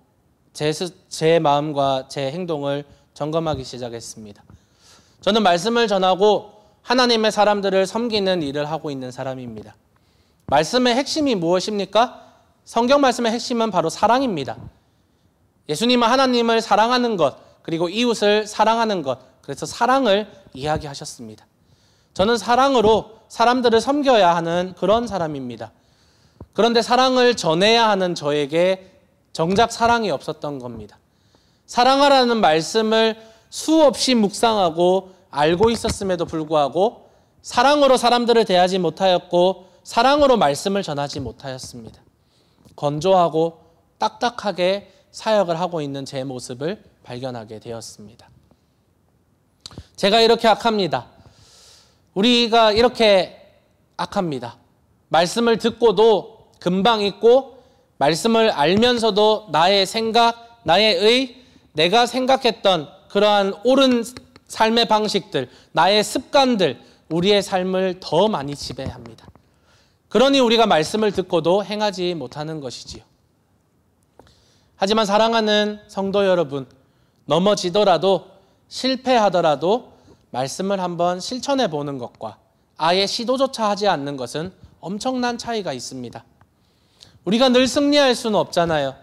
제 마음과 제 행동을 점검하기 시작했습니다. 저는 말씀을 전하고 하나님의 사람들을 섬기는 일을 하고 있는 사람입니다. 말씀의 핵심이 무엇입니까? 성경 말씀의 핵심은 바로 사랑입니다. 예수님은 하나님을 사랑하는 것, 그리고 이웃을 사랑하는 것, 그래서 사랑을 이야기하셨습니다. 저는 사랑으로 사람들을 섬겨야 하는 그런 사람입니다. 그런데 사랑을 전해야 하는 저에게 정작 사랑이 없었던 겁니다. 사랑하라는 말씀을 수없이 묵상하고 알고 있었음에도 불구하고 사랑으로 사람들을 대하지 못하였고 사랑으로 말씀을 전하지 못하였습니다. 건조하고 딱딱하게 사역을 하고 있는 제 모습을 발견하게 되었습니다. 제가 이렇게 악합니다. 우리가 이렇게 악합니다. 말씀을 듣고도 금방 잊고 말씀을 알면서도 나의 생각, 나의 의, 내가 생각했던 그러한 옳은 삶의 방식들, 나의 습관들, 우리의 삶을 더 많이 지배합니다. 그러니 우리가 말씀을 듣고도 행하지 못하는 것이지요. 하지만 사랑하는 성도 여러분, 넘어지더라도 실패하더라도 말씀을 한번 실천해 보는 것과 아예 시도조차 하지 않는 것은 엄청난 차이가 있습니다. 우리가 늘 승리할 수는 없잖아요.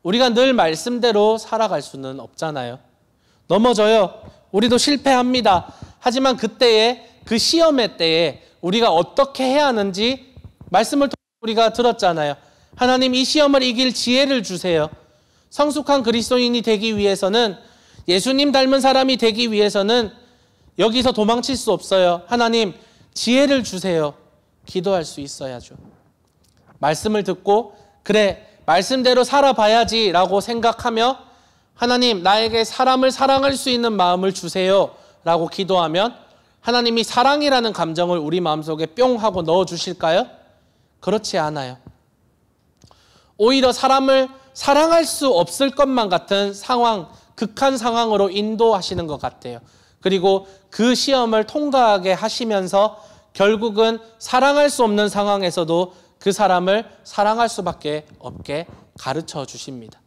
우리가 늘 말씀대로 살아갈 수는 없잖아요. 넘어져요. 우리도 실패합니다. 하지만 그때에, 그 시험의 때에 우리가 어떻게 해야 하는지 말씀을 통해 우리가 들었잖아요. 하나님, 이 시험을 이길 지혜를 주세요. 성숙한 그리스도인이 되기 위해서는, 예수님 닮은 사람이 되기 위해서는 여기서 도망칠 수 없어요. 하나님, 지혜를 주세요. 기도할 수 있어야죠. 말씀을 듣고 그래, 말씀대로 살아봐야지 라고 생각하며 하나님, 나에게 사람을 사랑할 수 있는 마음을 주세요 라고 기도하면 하나님이 사랑이라는 감정을 우리 마음속에 뿅 하고 넣어주실까요? 그렇지 않아요. 오히려 사람을 사랑할 수 없을 것만 같은 상황, 극한 상황으로 인도하시는 것 같아요. 그리고 그 시험을 통과하게 하시면서 결국은 사랑할 수 없는 상황에서도 그 사람을 사랑할 수밖에 없게 가르쳐 주십니다.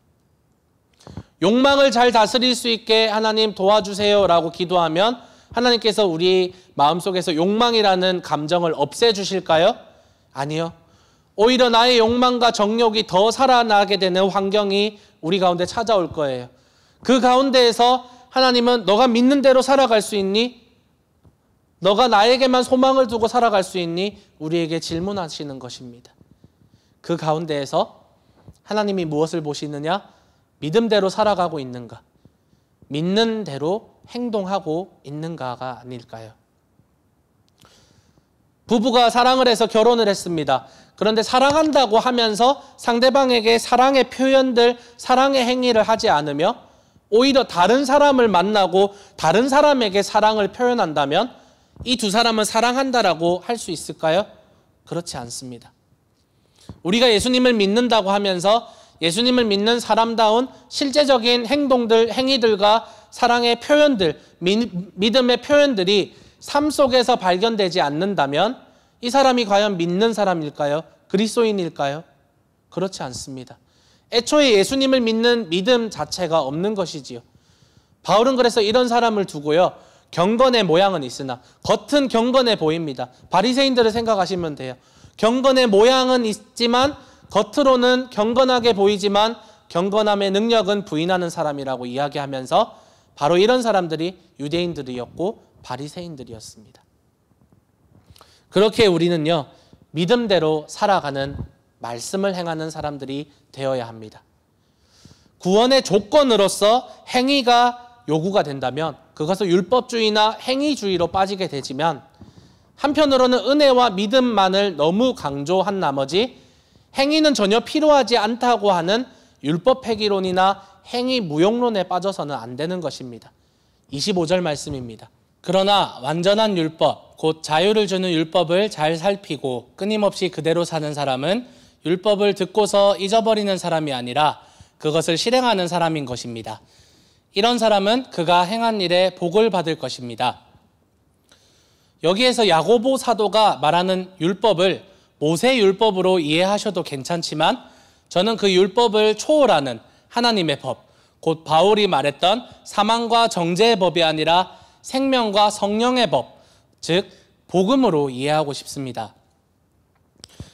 욕망을 잘 다스릴 수 있게 하나님 도와주세요 라고 기도하면 하나님께서 우리 마음속에서 욕망이라는 감정을 없애주실까요? 아니요. 오히려 나의 욕망과 정욕이 더 살아나게 되는 환경이 우리 가운데 찾아올 거예요. 그 가운데에서 하나님은 너가 믿는 대로 살아갈 수 있니? 너가 나에게만 소망을 두고 살아갈 수 있니? 우리에게 질문하시는 것입니다. 그 가운데에서 하나님이 무엇을 보시느냐? 믿음대로 살아가고 있는가? 믿는 대로 행동하고 있는가가 아닐까요? 부부가 사랑을 해서 결혼을 했습니다. 그런데 사랑한다고 하면서 상대방에게 사랑의 표현들, 사랑의 행위를 하지 않으며 오히려 다른 사람을 만나고 다른 사람에게 사랑을 표현한다면 이 두 사람은 사랑한다라고 할 수 있을까요? 그렇지 않습니다. 우리가 예수님을 믿는다고 하면서 예수님을 믿는 사람다운 실제적인 행동들, 행위들과 사랑의 표현들, 믿음의 표현들이 삶 속에서 발견되지 않는다면 이 사람이 과연 믿는 사람일까요? 그리스도인일까요? 그렇지 않습니다. 애초에 예수님을 믿는 믿음 자체가 없는 것이지요. 바울은 그래서 이런 사람을 두고요. 경건의 모양은 있으나 겉은 경건해 보입니다. 바리새인들을 생각하시면 돼요. 경건의 모양은 있지만 겉으로는 경건하게 보이지만 경건함의 능력은 부인하는 사람이라고 이야기하면서 바로 이런 사람들이 유대인들이었고 바리새인들이었습니다. 그렇게 우리는요, 믿음대로 살아가는 말씀을 행하는 사람들이 되어야 합니다. 구원의 조건으로서 행위가 요구가 된다면 그것을 율법주의나 행위주의로 빠지게 되지만 한편으로는 은혜와 믿음만을 너무 강조한 나머지 행위는 전혀 필요하지 않다고 하는 율법 폐기론이나 행위 무용론에 빠져서는 안 되는 것입니다. 25절 말씀입니다. 그러나 완전한 율법, 곧 자유를 주는 율법을 잘 살피고 끊임없이 그대로 사는 사람은 율법을 듣고서 잊어버리는 사람이 아니라 그것을 실행하는 사람인 것입니다. 이런 사람은 그가 행한 일에 복을 받을 것입니다. 여기에서 야고보 사도가 말하는 율법을 모세 율법으로 이해하셔도 괜찮지만 저는 그 율법을 초월하는 하나님의 법, 곧 바울이 말했던 사망과 정죄의 법이 아니라 생명과 성령의 법, 즉 복음으로 이해하고 싶습니다.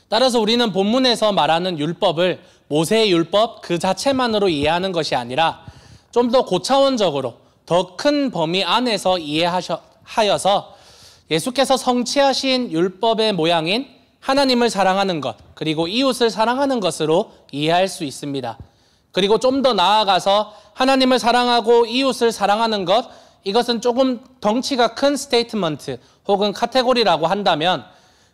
따라서 우리는 본문에서 말하는 율법을 모세의 율법 그 자체만으로 이해하는 것이 아니라 좀 더 고차원적으로 더 큰 범위 안에서 이해하여서 예수께서 성취하신 율법의 모양인 하나님을 사랑하는 것, 그리고 이웃을 사랑하는 것으로 이해할 수 있습니다. 그리고 좀 더 나아가서 하나님을 사랑하고 이웃을 사랑하는 것, 이것은 조금 덩치가 큰 스테이트먼트 혹은 카테고리라고 한다면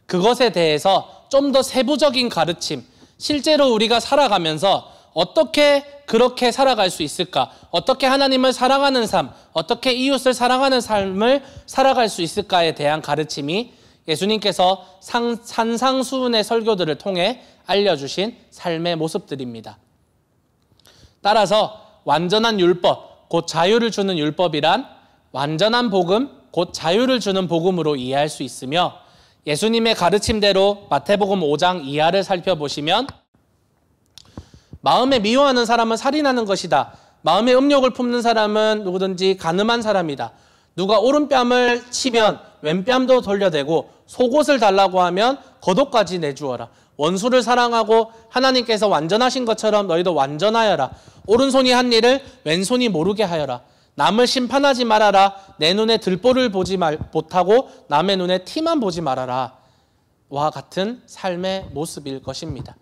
그것에 대해서 좀 더 세부적인 가르침, 실제로 우리가 살아가면서 어떻게 그렇게 살아갈 수 있을까? 어떻게 하나님을 사랑하는 삶, 어떻게 이웃을 사랑하는 삶을 살아갈 수 있을까에 대한 가르침이 예수님께서 산상수훈의 설교들을 통해 알려주신 삶의 모습들입니다. 따라서 완전한 율법, 곧 자유를 주는 율법이란 완전한 복음, 곧 자유를 주는 복음으로 이해할 수 있으며 예수님의 가르침대로 마태복음 5장 이하를 살펴보시면 마음에 미워하는 사람은 살인하는 것이다. 마음에 음욕을 품는 사람은 누구든지 간음한 사람이다. 누가 오른뺨을 치면 왼뺨도 돌려대고 속옷을 달라고 하면 겉옷까지 내주어라. 원수를 사랑하고 하나님께서 완전하신 것처럼 너희도 완전하여라. 오른손이 한 일을 왼손이 모르게 하여라. 남을 심판하지 말아라. 내 눈에 들보를 보지 못하고 남의 눈에 티만 보지 말아라. 와 같은 삶의 모습일 것입니다.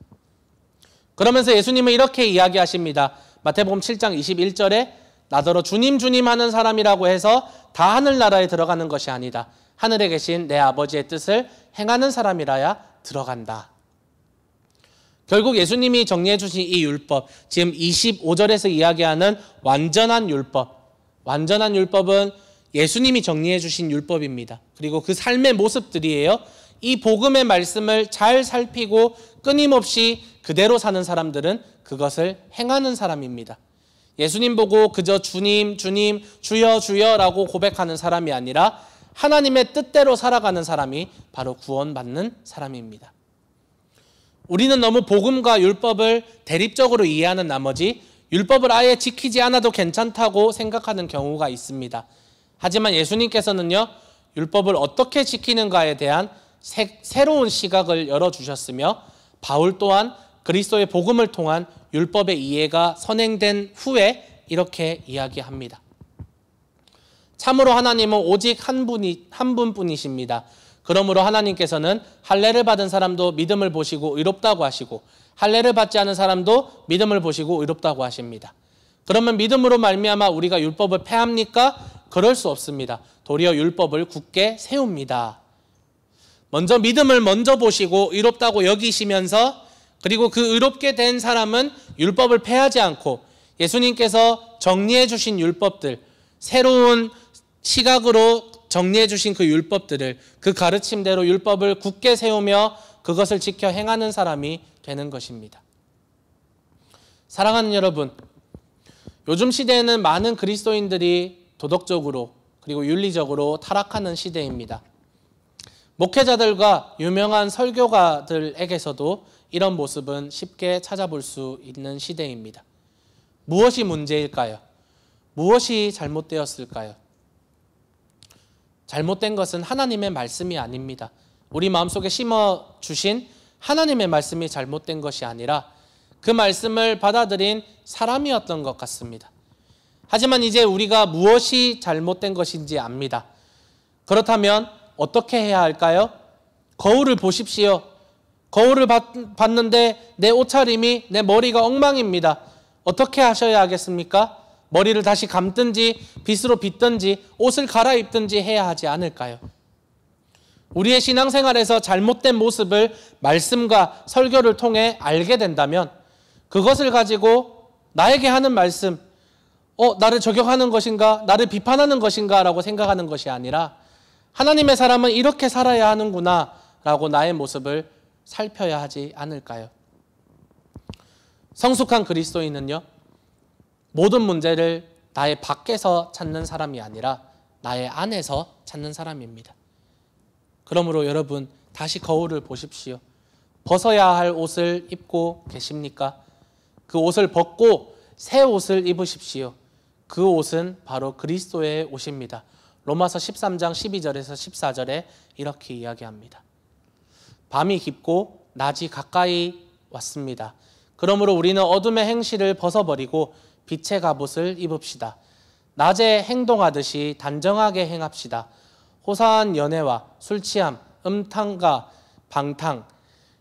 그러면서 예수님은 이렇게 이야기하십니다. 마태복음 7장 21절에 나더러 주님 주님 하는 사람이라고 해서 다 하늘나라에 들어가는 것이 아니다. 하늘에 계신 내 아버지의 뜻을 행하는 사람이라야 들어간다. 결국 예수님이 정리해 주신 이 율법, 지금 25절에서 이야기하는 완전한 율법, 완전한 율법은 예수님이 정리해 주신 율법입니다. 그리고 그 삶의 모습들이에요. 이 복음의 말씀을 잘 살피고 끊임없이 그대로 사는 사람들은 그것을 행하는 사람입니다. 예수님 보고 그저 주님, 주님, 주여, 주여라고 고백하는 사람이 아니라 하나님의 뜻대로 살아가는 사람이 바로 구원받는 사람입니다. 우리는 너무 복음과 율법을 대립적으로 이해하는 나머지 율법을 아예 지키지 않아도 괜찮다고 생각하는 경우가 있습니다. 하지만 예수님께서는요, 율법을 어떻게 지키는가에 대한 새로운 시각을 열어주셨으며 바울 또한 그리스도의 복음을 통한 율법의 이해가 선행된 후에 이렇게 이야기합니다. 참으로 하나님은 오직 한 분뿐이십니다. 그러므로 하나님께서는 할례를 받은 사람도 믿음을 보시고 의롭다고 하시고 할례를 받지 않은 사람도 믿음을 보시고 의롭다고 하십니다. 그러면 믿음으로 말미암아 우리가 율법을 폐합니까? 그럴 수 없습니다. 도리어 율법을 굳게 세웁니다. 먼저 믿음을 먼저 보시고 의롭다고 여기시면서 그리고 그 의롭게 된 사람은 율법을 폐하지 않고 예수님께서 정리해 주신 율법들, 새로운 시각으로 정리해 주신 그 율법들을 그 가르침대로 율법을 굳게 세우며 그것을 지켜 행하는 사람이 되는 것입니다. 사랑하는 여러분, 요즘 시대에는 많은 그리스도인들이 도덕적으로 그리고 윤리적으로 타락하는 시대입니다. 목회자들과 유명한 설교가들에게서도 이런 모습은 쉽게 찾아볼 수 있는 시대입니다. 무엇이 문제일까요? 무엇이 잘못되었을까요? 잘못된 것은 하나님의 말씀이 아닙니다. 우리 마음속에 심어주신 하나님의 말씀이 잘못된 것이 아니라 그 말씀을 받아들인 사람이었던 것 같습니다. 하지만 이제 우리가 무엇이 잘못된 것인지 압니다. 그렇다면 어떻게 해야 할까요? 거울을 보십시오. 거울을 봤는데 내 옷차림이, 내 머리가 엉망입니다. 어떻게 하셔야 하겠습니까? 머리를 다시 감든지 빗으로 빗든지 옷을 갈아입든지 해야 하지 않을까요? 우리의 신앙생활에서 잘못된 모습을 말씀과 설교를 통해 알게 된다면 그것을 가지고 나에게 하는 말씀, 나를 저격하는 것인가? 나를 비판하는 것인가? 라고 생각하는 것이 아니라 하나님의 사람은 이렇게 살아야 하는구나 라고 나의 모습을 살펴야 하지 않을까요? 성숙한 그리스도인은요, 모든 문제를 나의 밖에서 찾는 사람이 아니라 나의 안에서 찾는 사람입니다. 그러므로 여러분, 다시 거울을 보십시오. 벗어야 할 옷을 입고 계십니까? 그 옷을 벗고 새 옷을 입으십시오. 그 옷은 바로 그리스도의 옷입니다. 로마서 13장 12절에서 14절에 이렇게 이야기합니다. 밤이 깊고 낮이 가까이 왔습니다. 그러므로 우리는 어둠의 행실을 벗어버리고 빛의 갑옷을 입읍시다. 낮에 행동하듯이 단정하게 행합시다. 호사한 연애와 술취함, 음탕과 방탕,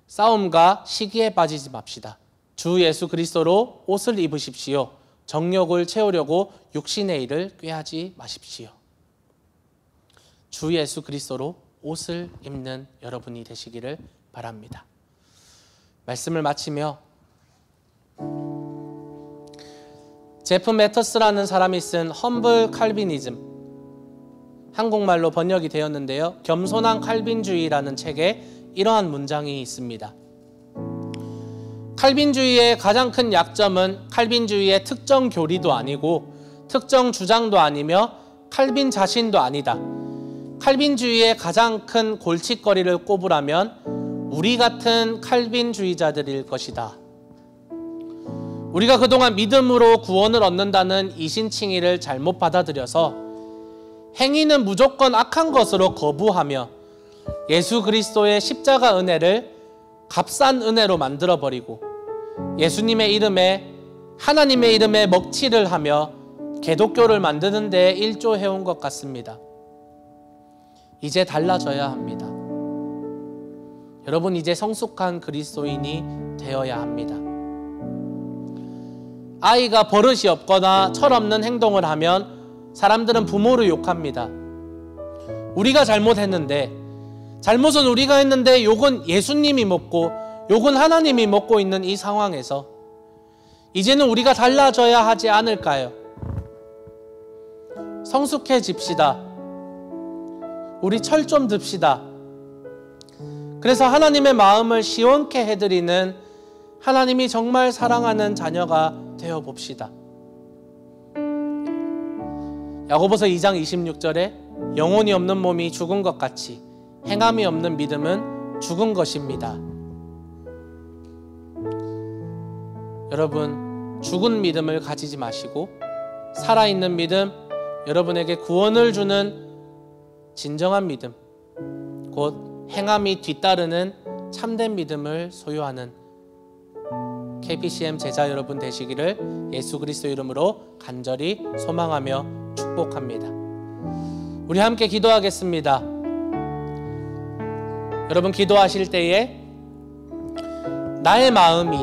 싸움과 시기에 빠지지 맙시다. 주 예수 그리스도로 옷을 입으십시오. 정욕을 채우려고 육신의 일을 꾀하지 마십시오. 주 예수 그리스도로 옷을 입는 여러분이 되시기를 바랍니다. 말씀을 마치며 제프 매터스라는 사람이 쓴 험블 칼비니즘, 한국말로 번역이 되었는데요, 겸손한 칼빈주의라는 책에 이러한 문장이 있습니다. 칼빈주의의 가장 큰 약점은 칼빈주의의 특정 교리도 아니고 특정 주장도 아니며 칼빈 자신도 아니다. 칼빈주의의 가장 큰 골칫거리를 꼽으라면 우리 같은 칼빈주의자들일 것이다. 우리가 그동안 믿음으로 구원을 얻는다는 이신칭의를 잘못 받아들여서 행위는 무조건 악한 것으로 거부하며 예수 그리스도의 십자가 은혜를 값싼 은혜로 만들어버리고 예수님의 이름에, 하나님의 이름에 먹칠을 하며 개독교를 만드는 데 일조해온 것 같습니다. 이제 달라져야 합니다. 여러분, 이제 성숙한 그리스도인이 되어야 합니다. 아이가 버릇이 없거나 철없는 행동을 하면 사람들은 부모를 욕합니다. 우리가 잘못했는데, 잘못은 우리가 했는데 욕은 예수님이 먹고 욕은 하나님이 먹고 있는 이 상황에서 이제는 우리가 달라져야 하지 않을까요? 성숙해집시다. 우리 철 좀 듭시다. 그래서 하나님의 마음을 시원케 해드리는, 하나님이 정말 사랑하는 자녀가 되어봅시다. 야고보서 2장 26절에 영혼이 없는 몸이 죽은 것 같이 행함이 없는 믿음은 죽은 것입니다. 여러분, 죽은 믿음을 가지지 마시고 살아있는 믿음, 여러분에게 구원을 주는 진정한 믿음, 곧 행함이 뒤따르는 참된 믿음을 소유하는 KPCM 제자 여러분 되시기를 예수 그리스도 이름으로 간절히 소망하며 축복합니다. 우리 함께 기도하겠습니다. 여러분, 기도하실 때에 나의 마음이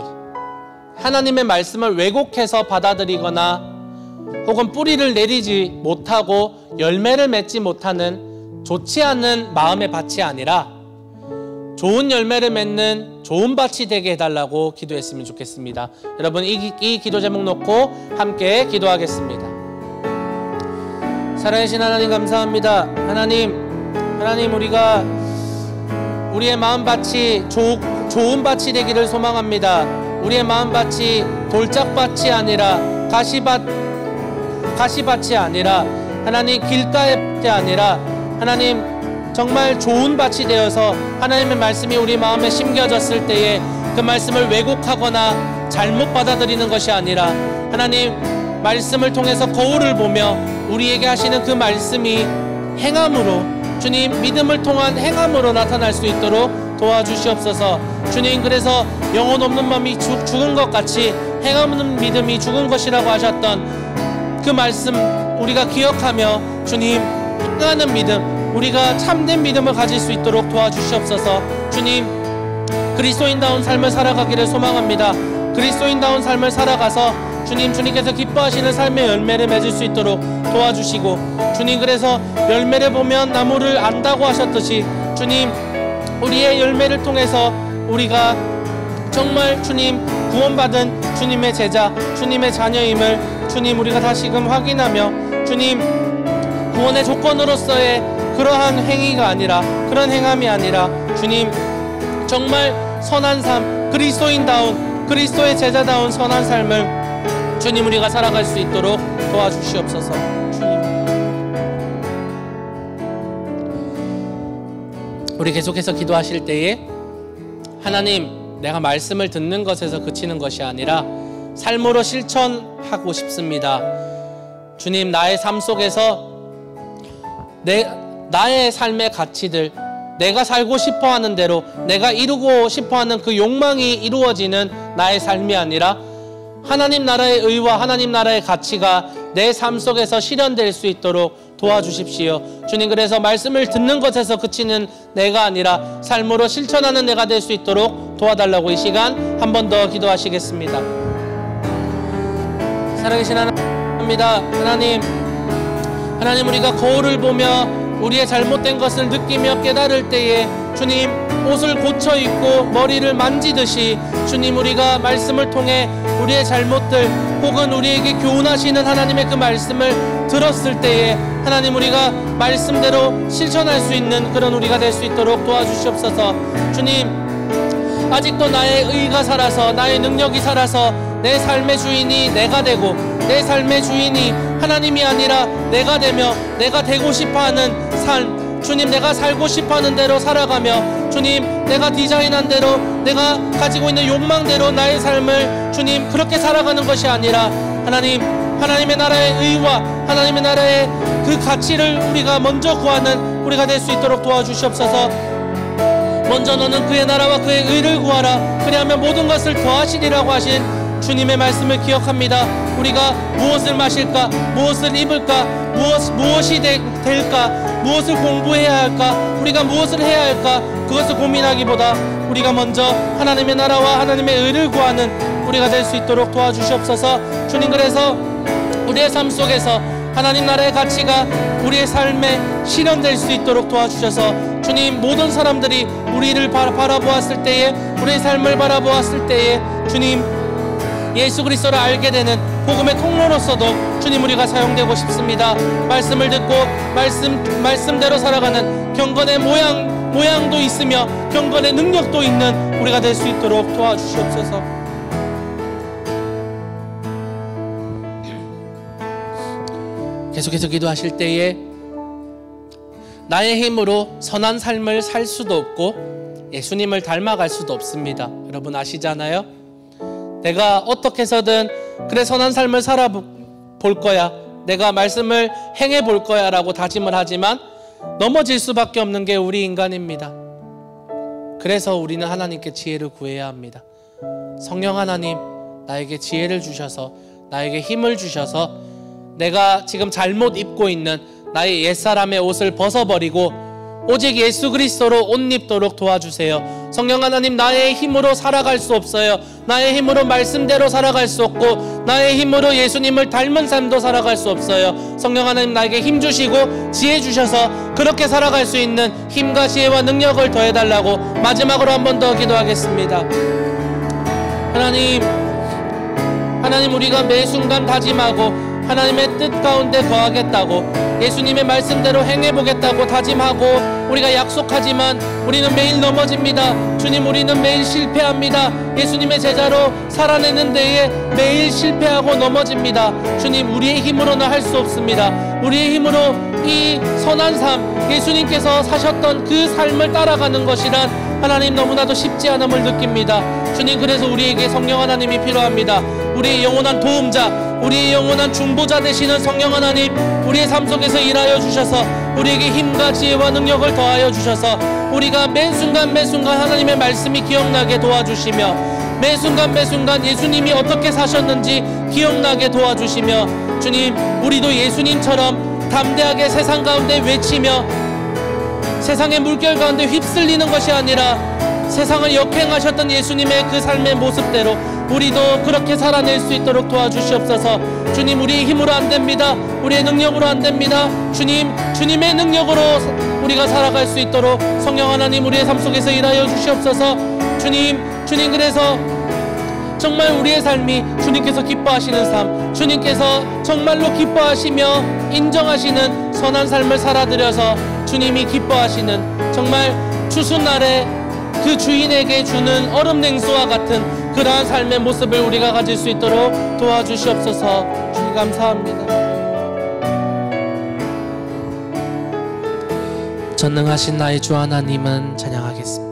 하나님의 말씀을 왜곡해서 받아들이거나 혹은 뿌리를 내리지 못하고 열매를 맺지 못하는 좋지 않은 마음의 밭이 아니라 좋은 열매를 맺는 좋은 밭이 되게 해달라고 기도했으면 좋겠습니다. 여러분, 이 기도 제목 놓고 함께 기도하겠습니다. 살아계신 하나님 감사합니다. 하나님 우리가 우리의 마음밭이 좋은 밭이 되기를 소망합니다. 우리의 마음밭이 돌짝밭이 아니라 가시밭이 아니라 하나님 길가의 밭이 아니라 하나님 정말 좋은 밭이 되어서 하나님의 말씀이 우리 마음에 심겨졌을 때에 그 말씀을 왜곡하거나 잘못 받아들이는 것이 아니라 하나님 말씀을 통해서 거울을 보며 우리에게 하시는 그 말씀이 행함으로, 주님 믿음을 통한 행함으로 나타날 수 있도록 도와주시옵소서. 주님, 그래서 영혼 없는 마음이 죽은 것 같이 행함 없는 믿음이 죽은 것이라고 하셨던 그 말씀 우리가 기억하며 주님 행하는 믿음, 우리가 참된 믿음을 가질 수 있도록 도와주시옵소서. 주님, 그리스도인다운 삶을 살아가기를 소망합니다. 그리스도인다운 삶을 살아가서 주님께서 기뻐하시는 삶의 열매를 맺을 수 있도록 도와주시고, 주님 그래서 열매를 보면 나무를 안다고 하셨듯이 주님 우리의 열매를 통해서 우리가 정말 주님 구원받은 주님의 제자, 주님의 자녀임을 주님 우리가 다시금 확인하며 주님 구원의 조건으로서의 그러한 행위가 아니라, 그런 행함이 아니라 주님 정말 선한 삶, 그리스도인다운, 그리스도의 제자다운 선한 삶을 주님 우리가 살아갈 수 있도록 도와주시옵소서. 주님, 우리 계속해서 기도하실 때에 하나님, 내가 말씀을 듣는 것에서 그치는 것이 아니라 삶으로 실천하고 싶습니다. 주님, 나의 삶 속에서 나의 삶의 가치들, 내가 살고 싶어하는 대로, 내가 이루고 싶어하는 그 욕망이 이루어지는 나의 삶이 아니라 하나님 나라의 의와 하나님 나라의 가치가 내 삶 속에서 실현될 수 있도록 도와주십시오. 주님, 그래서 말씀을 듣는 것에서 그치는 내가 아니라 삶으로 실천하는 내가 될 수 있도록 도와달라고 이 시간 한 번 더 기도하시겠습니다. 살아계신 하나님입니다. 하나님 우리가 거울을 보며 우리의 잘못된 것을 느끼며 깨달을 때에 주님 옷을 고쳐 입고 머리를 만지듯이 주님 우리가 말씀을 통해 우리의 잘못들 혹은 우리에게 교훈하시는 하나님의 그 말씀을 들었을 때에 하나님 우리가 말씀대로 실천할 수 있는 그런 우리가 될 수 있도록 도와주시옵소서. 주님, 아직도 나의 의가 살아서, 나의 능력이 살아서 내 삶의 주인이 내가 되고 내 삶의 주인이 하나님이 아니라 내가 되며 내가 되고 싶어하는 삶, 주님 내가 살고 싶어하는 대로 살아가며 주님 내가 디자인한 대로 내가 가지고 있는 욕망대로 나의 삶을 주님 그렇게 살아가는 것이 아니라 하나님의 나라의 의와 하나님의 나라의 그 가치를 우리가 먼저 구하는 우리가 될 수 있도록 도와주시옵소서. 먼저 너는 그의 나라와 그의 의를 구하라. 그리하면 모든 것을 더하시리라고 하신 주님의 말씀을 기억합니다. 우리가 무엇을 마실까, 무엇을 입을까, 무엇이 될까, 무엇을 공부해야 할까, 우리가 무엇을 해야 할까, 그것을 고민하기보다 우리가 먼저 하나님의 나라와 하나님의 의를 구하는 우리가 될 수 있도록 도와주시옵소서. 주님, 그래서 우리의 삶 속에서 하나님 나라의 가치가 우리의 삶에 실현될 수 있도록 도와주셔서 주님, 모든 사람들이 우리를 바라보았을 때에, 우리의 삶을 바라보았을 때에 주님, 예수 그리스도를 알게 되는 복음의 통로로서도 주님, 우리가 사용되고 싶습니다. 말씀을 듣고 말씀대로 살아가는 경건의 모양도 있으며 경건의 능력도 있는 우리가 될 수 있도록 도와주시옵소서. 계속해서 기도하실 때에 나의 힘으로 선한 삶을 살 수도 없고 예수님을 닮아갈 수도 없습니다. 여러분 아시잖아요? 내가 어떻게 해서든 그래 선한 삶을 살아볼 거야, 내가 말씀을 행해 볼 거야 라고 다짐을 하지만 넘어질 수밖에 없는 게 우리 인간입니다. 그래서 우리는 하나님께 지혜를 구해야 합니다. 성령 하나님, 나에게 지혜를 주셔서, 나에게 힘을 주셔서 내가 지금 잘못 입고 있는 나의 옛사람의 옷을 벗어버리고 오직 예수 그리스도로 옷 입도록 도와주세요. 성령 하나님, 나의 힘으로 살아갈 수 없어요. 나의 힘으로 말씀대로 살아갈 수 없고 나의 힘으로 예수님을 닮은 삶도 살아갈 수 없어요. 성령 하나님, 나에게 힘 주시고 지혜 주셔서 그렇게 살아갈 수 있는 힘과 지혜와 능력을 더해달라고 마지막으로 한 번 더 기도하겠습니다. 하나님, 우리가 매 순간 다짐하고 하나님의 뜻 가운데 거하겠다고, 예수님의 말씀대로 행해보겠다고 다짐하고 우리가 약속하지만 우리는 매일 넘어집니다. 주님, 우리는 매일 실패합니다. 예수님의 제자로 살아내는 데에 매일 실패하고 넘어집니다. 주님, 우리의 힘으로는 할 수 없습니다. 우리의 힘으로 이 선한 삶, 예수님께서 사셨던 그 삶을 따라가는 것이란 하나님 너무나도 쉽지 않음을 느낍니다. 주님, 그래서 우리에게 성령 하나님이 필요합니다. 우리의 영원한 도움자, 우리의 영원한 중보자 되시는 성령 하나님, 우리의 삶 속에서 일하여 주셔서 우리에게 힘과 지혜와 능력을 더하여 주셔서 우리가 매 순간 하나님의 말씀이 기억나게 도와주시며 매 순간 예수님이 어떻게 사셨는지 기억나게 도와주시며 주님, 우리도 예수님처럼 담대하게 세상 가운데 외치며 세상의 물결 가운데 휩쓸리는 것이 아니라 세상을 역행하셨던 예수님의 그 삶의 모습대로 우리도 그렇게 살아낼 수 있도록 도와주시옵소서. 주님, 우리의 힘으로 안 됩니다. 우리의 능력으로 안 됩니다. 주님, 주님의 능력으로 우리가 살아갈 수 있도록 성령 하나님, 우리의 삶 속에서 일하여 주시옵소서. 주님, 그래서 정말 우리의 삶이 주님께서 기뻐하시는 삶, 주님께서 정말로 기뻐하시며 인정하시는 선한 삶을 살아드려서 주님이 기뻐하시는 정말 추수날에 그 주인에게 주는 얼음 냉수와 같은 그러한 삶의 모습을 우리가 가질 수 있도록 도와주시옵소서. 주님 감사합니다. 전능하신 나의 주 하나님은 찬양하겠습니다.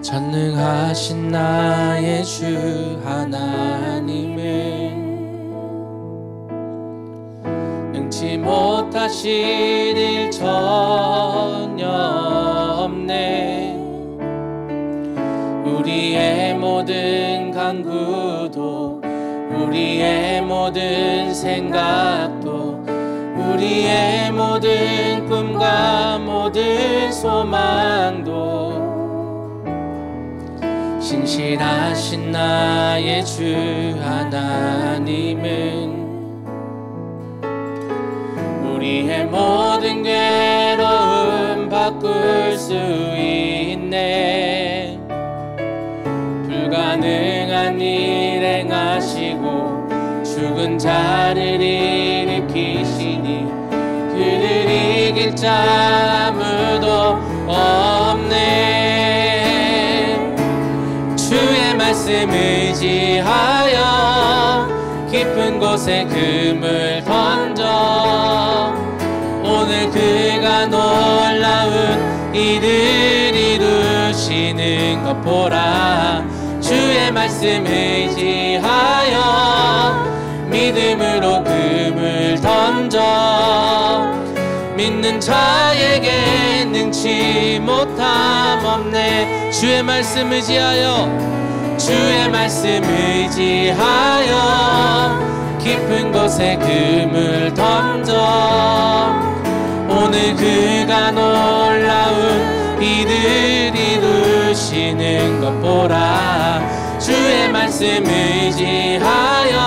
전능하신 나의 주 하나님은 능치 못하실 일 전혀 없네. 우리의 모든 간구도 우리의 모든 생각도 우리의 모든 꿈과 모든 소망도 신실하신 나의 주 하나님은 우리의 모든 괴로움 바꿀 수 있네. 불가능한 일 행하시고 죽은 자를 일으키시니 그를 이길 자 아무도 없네. 주의 말씀 의지하여 깊은 곳에 금을 던져 오늘 그가 놀라운 일을 이루시는 것 보라. 주의 말씀 의지하여 믿음으로 금을 던져 믿는 자에게 능치 못함 없네. 주의 말씀 의지하여 주의 말씀 의지하여 깊은 곳에 금을 던져 오늘 그가 놀라운 일을 이루시는 것 보라. 주의 말씀 말씀 의지하여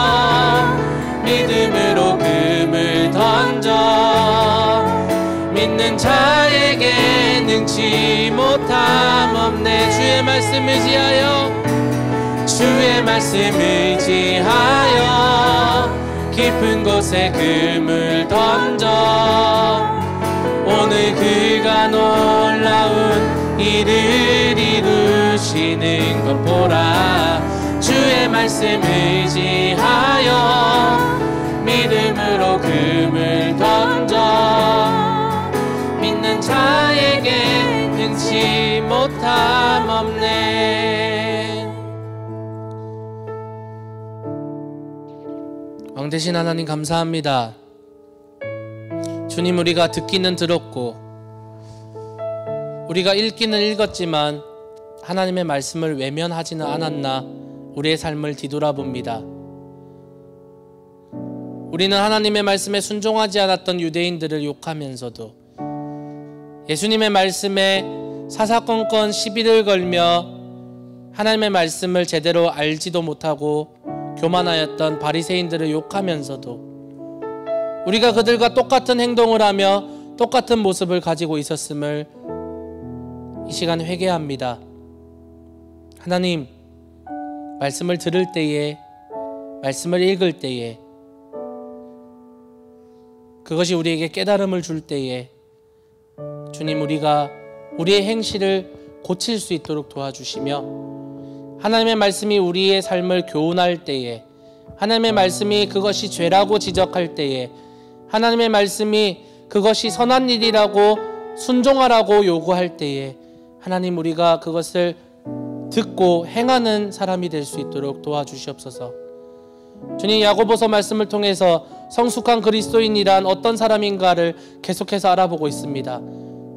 믿음으로 금을 던져 믿는 자에게 능치 못함 없네. 주의 말씀 의지하여 주의 말씀 의지하여 깊은 곳에 금을 던져 오늘 그가 놀라운 일을 이루시는 것 보라. 주의 말씀 의지하여 믿음으로 금을 던져 믿는 자에게 능치 못함 없네. 왕 대신 하나님 감사합니다. 주님, 우리가 듣기는 들었고 우리가 읽기는 읽었지만 하나님의 말씀을 외면하지는 않았나 우리의 삶을 뒤돌아봅니다. 우리는 하나님의 말씀에 순종하지 않았던 유대인들을 욕하면서도 예수님의 말씀에 사사건건 시비를 걸며 하나님의 말씀을 제대로 알지도 못하고 교만하였던 바리새인들을 욕하면서도 우리가 그들과 똑같은 행동을 하며 똑같은 모습을 가지고 있었음을 이 시간 회개합니다. 하나님, 말씀을 들을 때에, 말씀을 읽을 때에, 그것이 우리에게 깨달음을 줄 때에 주님, 우리가 우리의 행실을 고칠 수 있도록 도와주시며 하나님의 말씀이 우리의 삶을 교훈할 때에, 하나님의 말씀이 그것이 죄라고 지적할 때에, 하나님의 말씀이 그것이 선한 일이라고 순종하라고 요구할 때에 하나님, 우리가 그것을 듣고 행하는 사람이 될 수 있도록 도와주시옵소서. 주님, 야고보서 말씀을 통해서 성숙한 그리스도인이란 어떤 사람인가를 계속해서 알아보고 있습니다.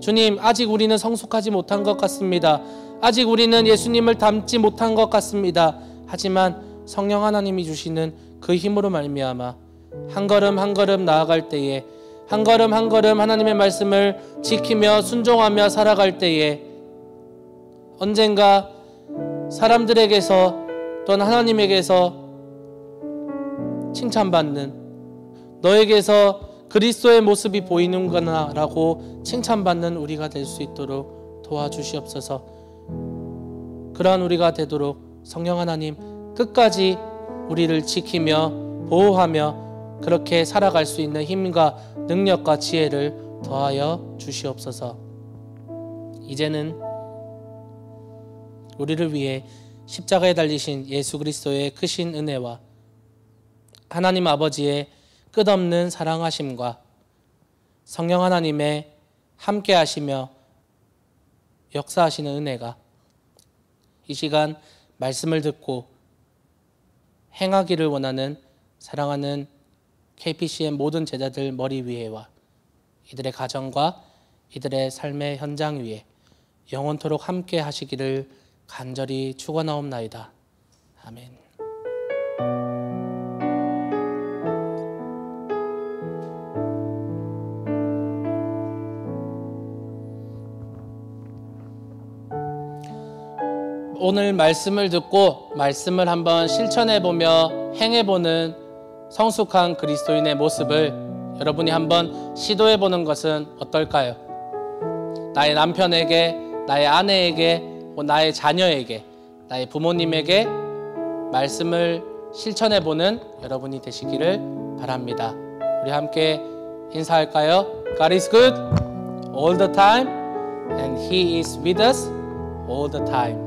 주님, 아직 우리는 성숙하지 못한 것 같습니다. 아직 우리는 예수님을 닮지 못한 것 같습니다. 하지만 성령 하나님이 주시는 그 힘으로 말미암아 한 걸음 한 걸음 나아갈 때에, 한 걸음 한 걸음 하나님의 말씀을 지키며 순종하며 살아갈 때에 언젠가 사람들에게서 또는 하나님에게서 칭찬받는, 너에게서 그리스도의 모습이 보이는구나 라고 칭찬받는 우리가 될 수 있도록 도와주시옵소서. 그러한 우리가 되도록 성령 하나님 끝까지 우리를 지키며 보호하며 그렇게 살아갈 수 있는 힘과 능력과 지혜를 더하여 주시옵소서. 이제는 우리를 위해 십자가에 달리신 예수 그리스도의 크신 은혜와 하나님 아버지의 끝없는 사랑하심과 성령 하나님의 함께 하시며 역사하시는 은혜가 이 시간 말씀을 듣고 행하기를 원하는 사랑하는 KPC의 모든 제자들 머리 위에와 이들의 가정과 이들의 삶의 현장 위에 영원토록 함께 하시기를 간절히 축원하옵나이다. 아멘. 오늘 말씀을 듣고 말씀을 한번 실천해보며 행해보는 성숙한 그리스도인의 모습을 여러분이 한번 시도해보는 것은 어떨까요? 나의 남편에게, 나의 아내에게, 나의 자녀에게, 나의 부모님에게 말씀을 실천해보는 여러분이 되시기를 바랍니다. 우리 함께 인사할까요? God is good all the time and He is with us all the time.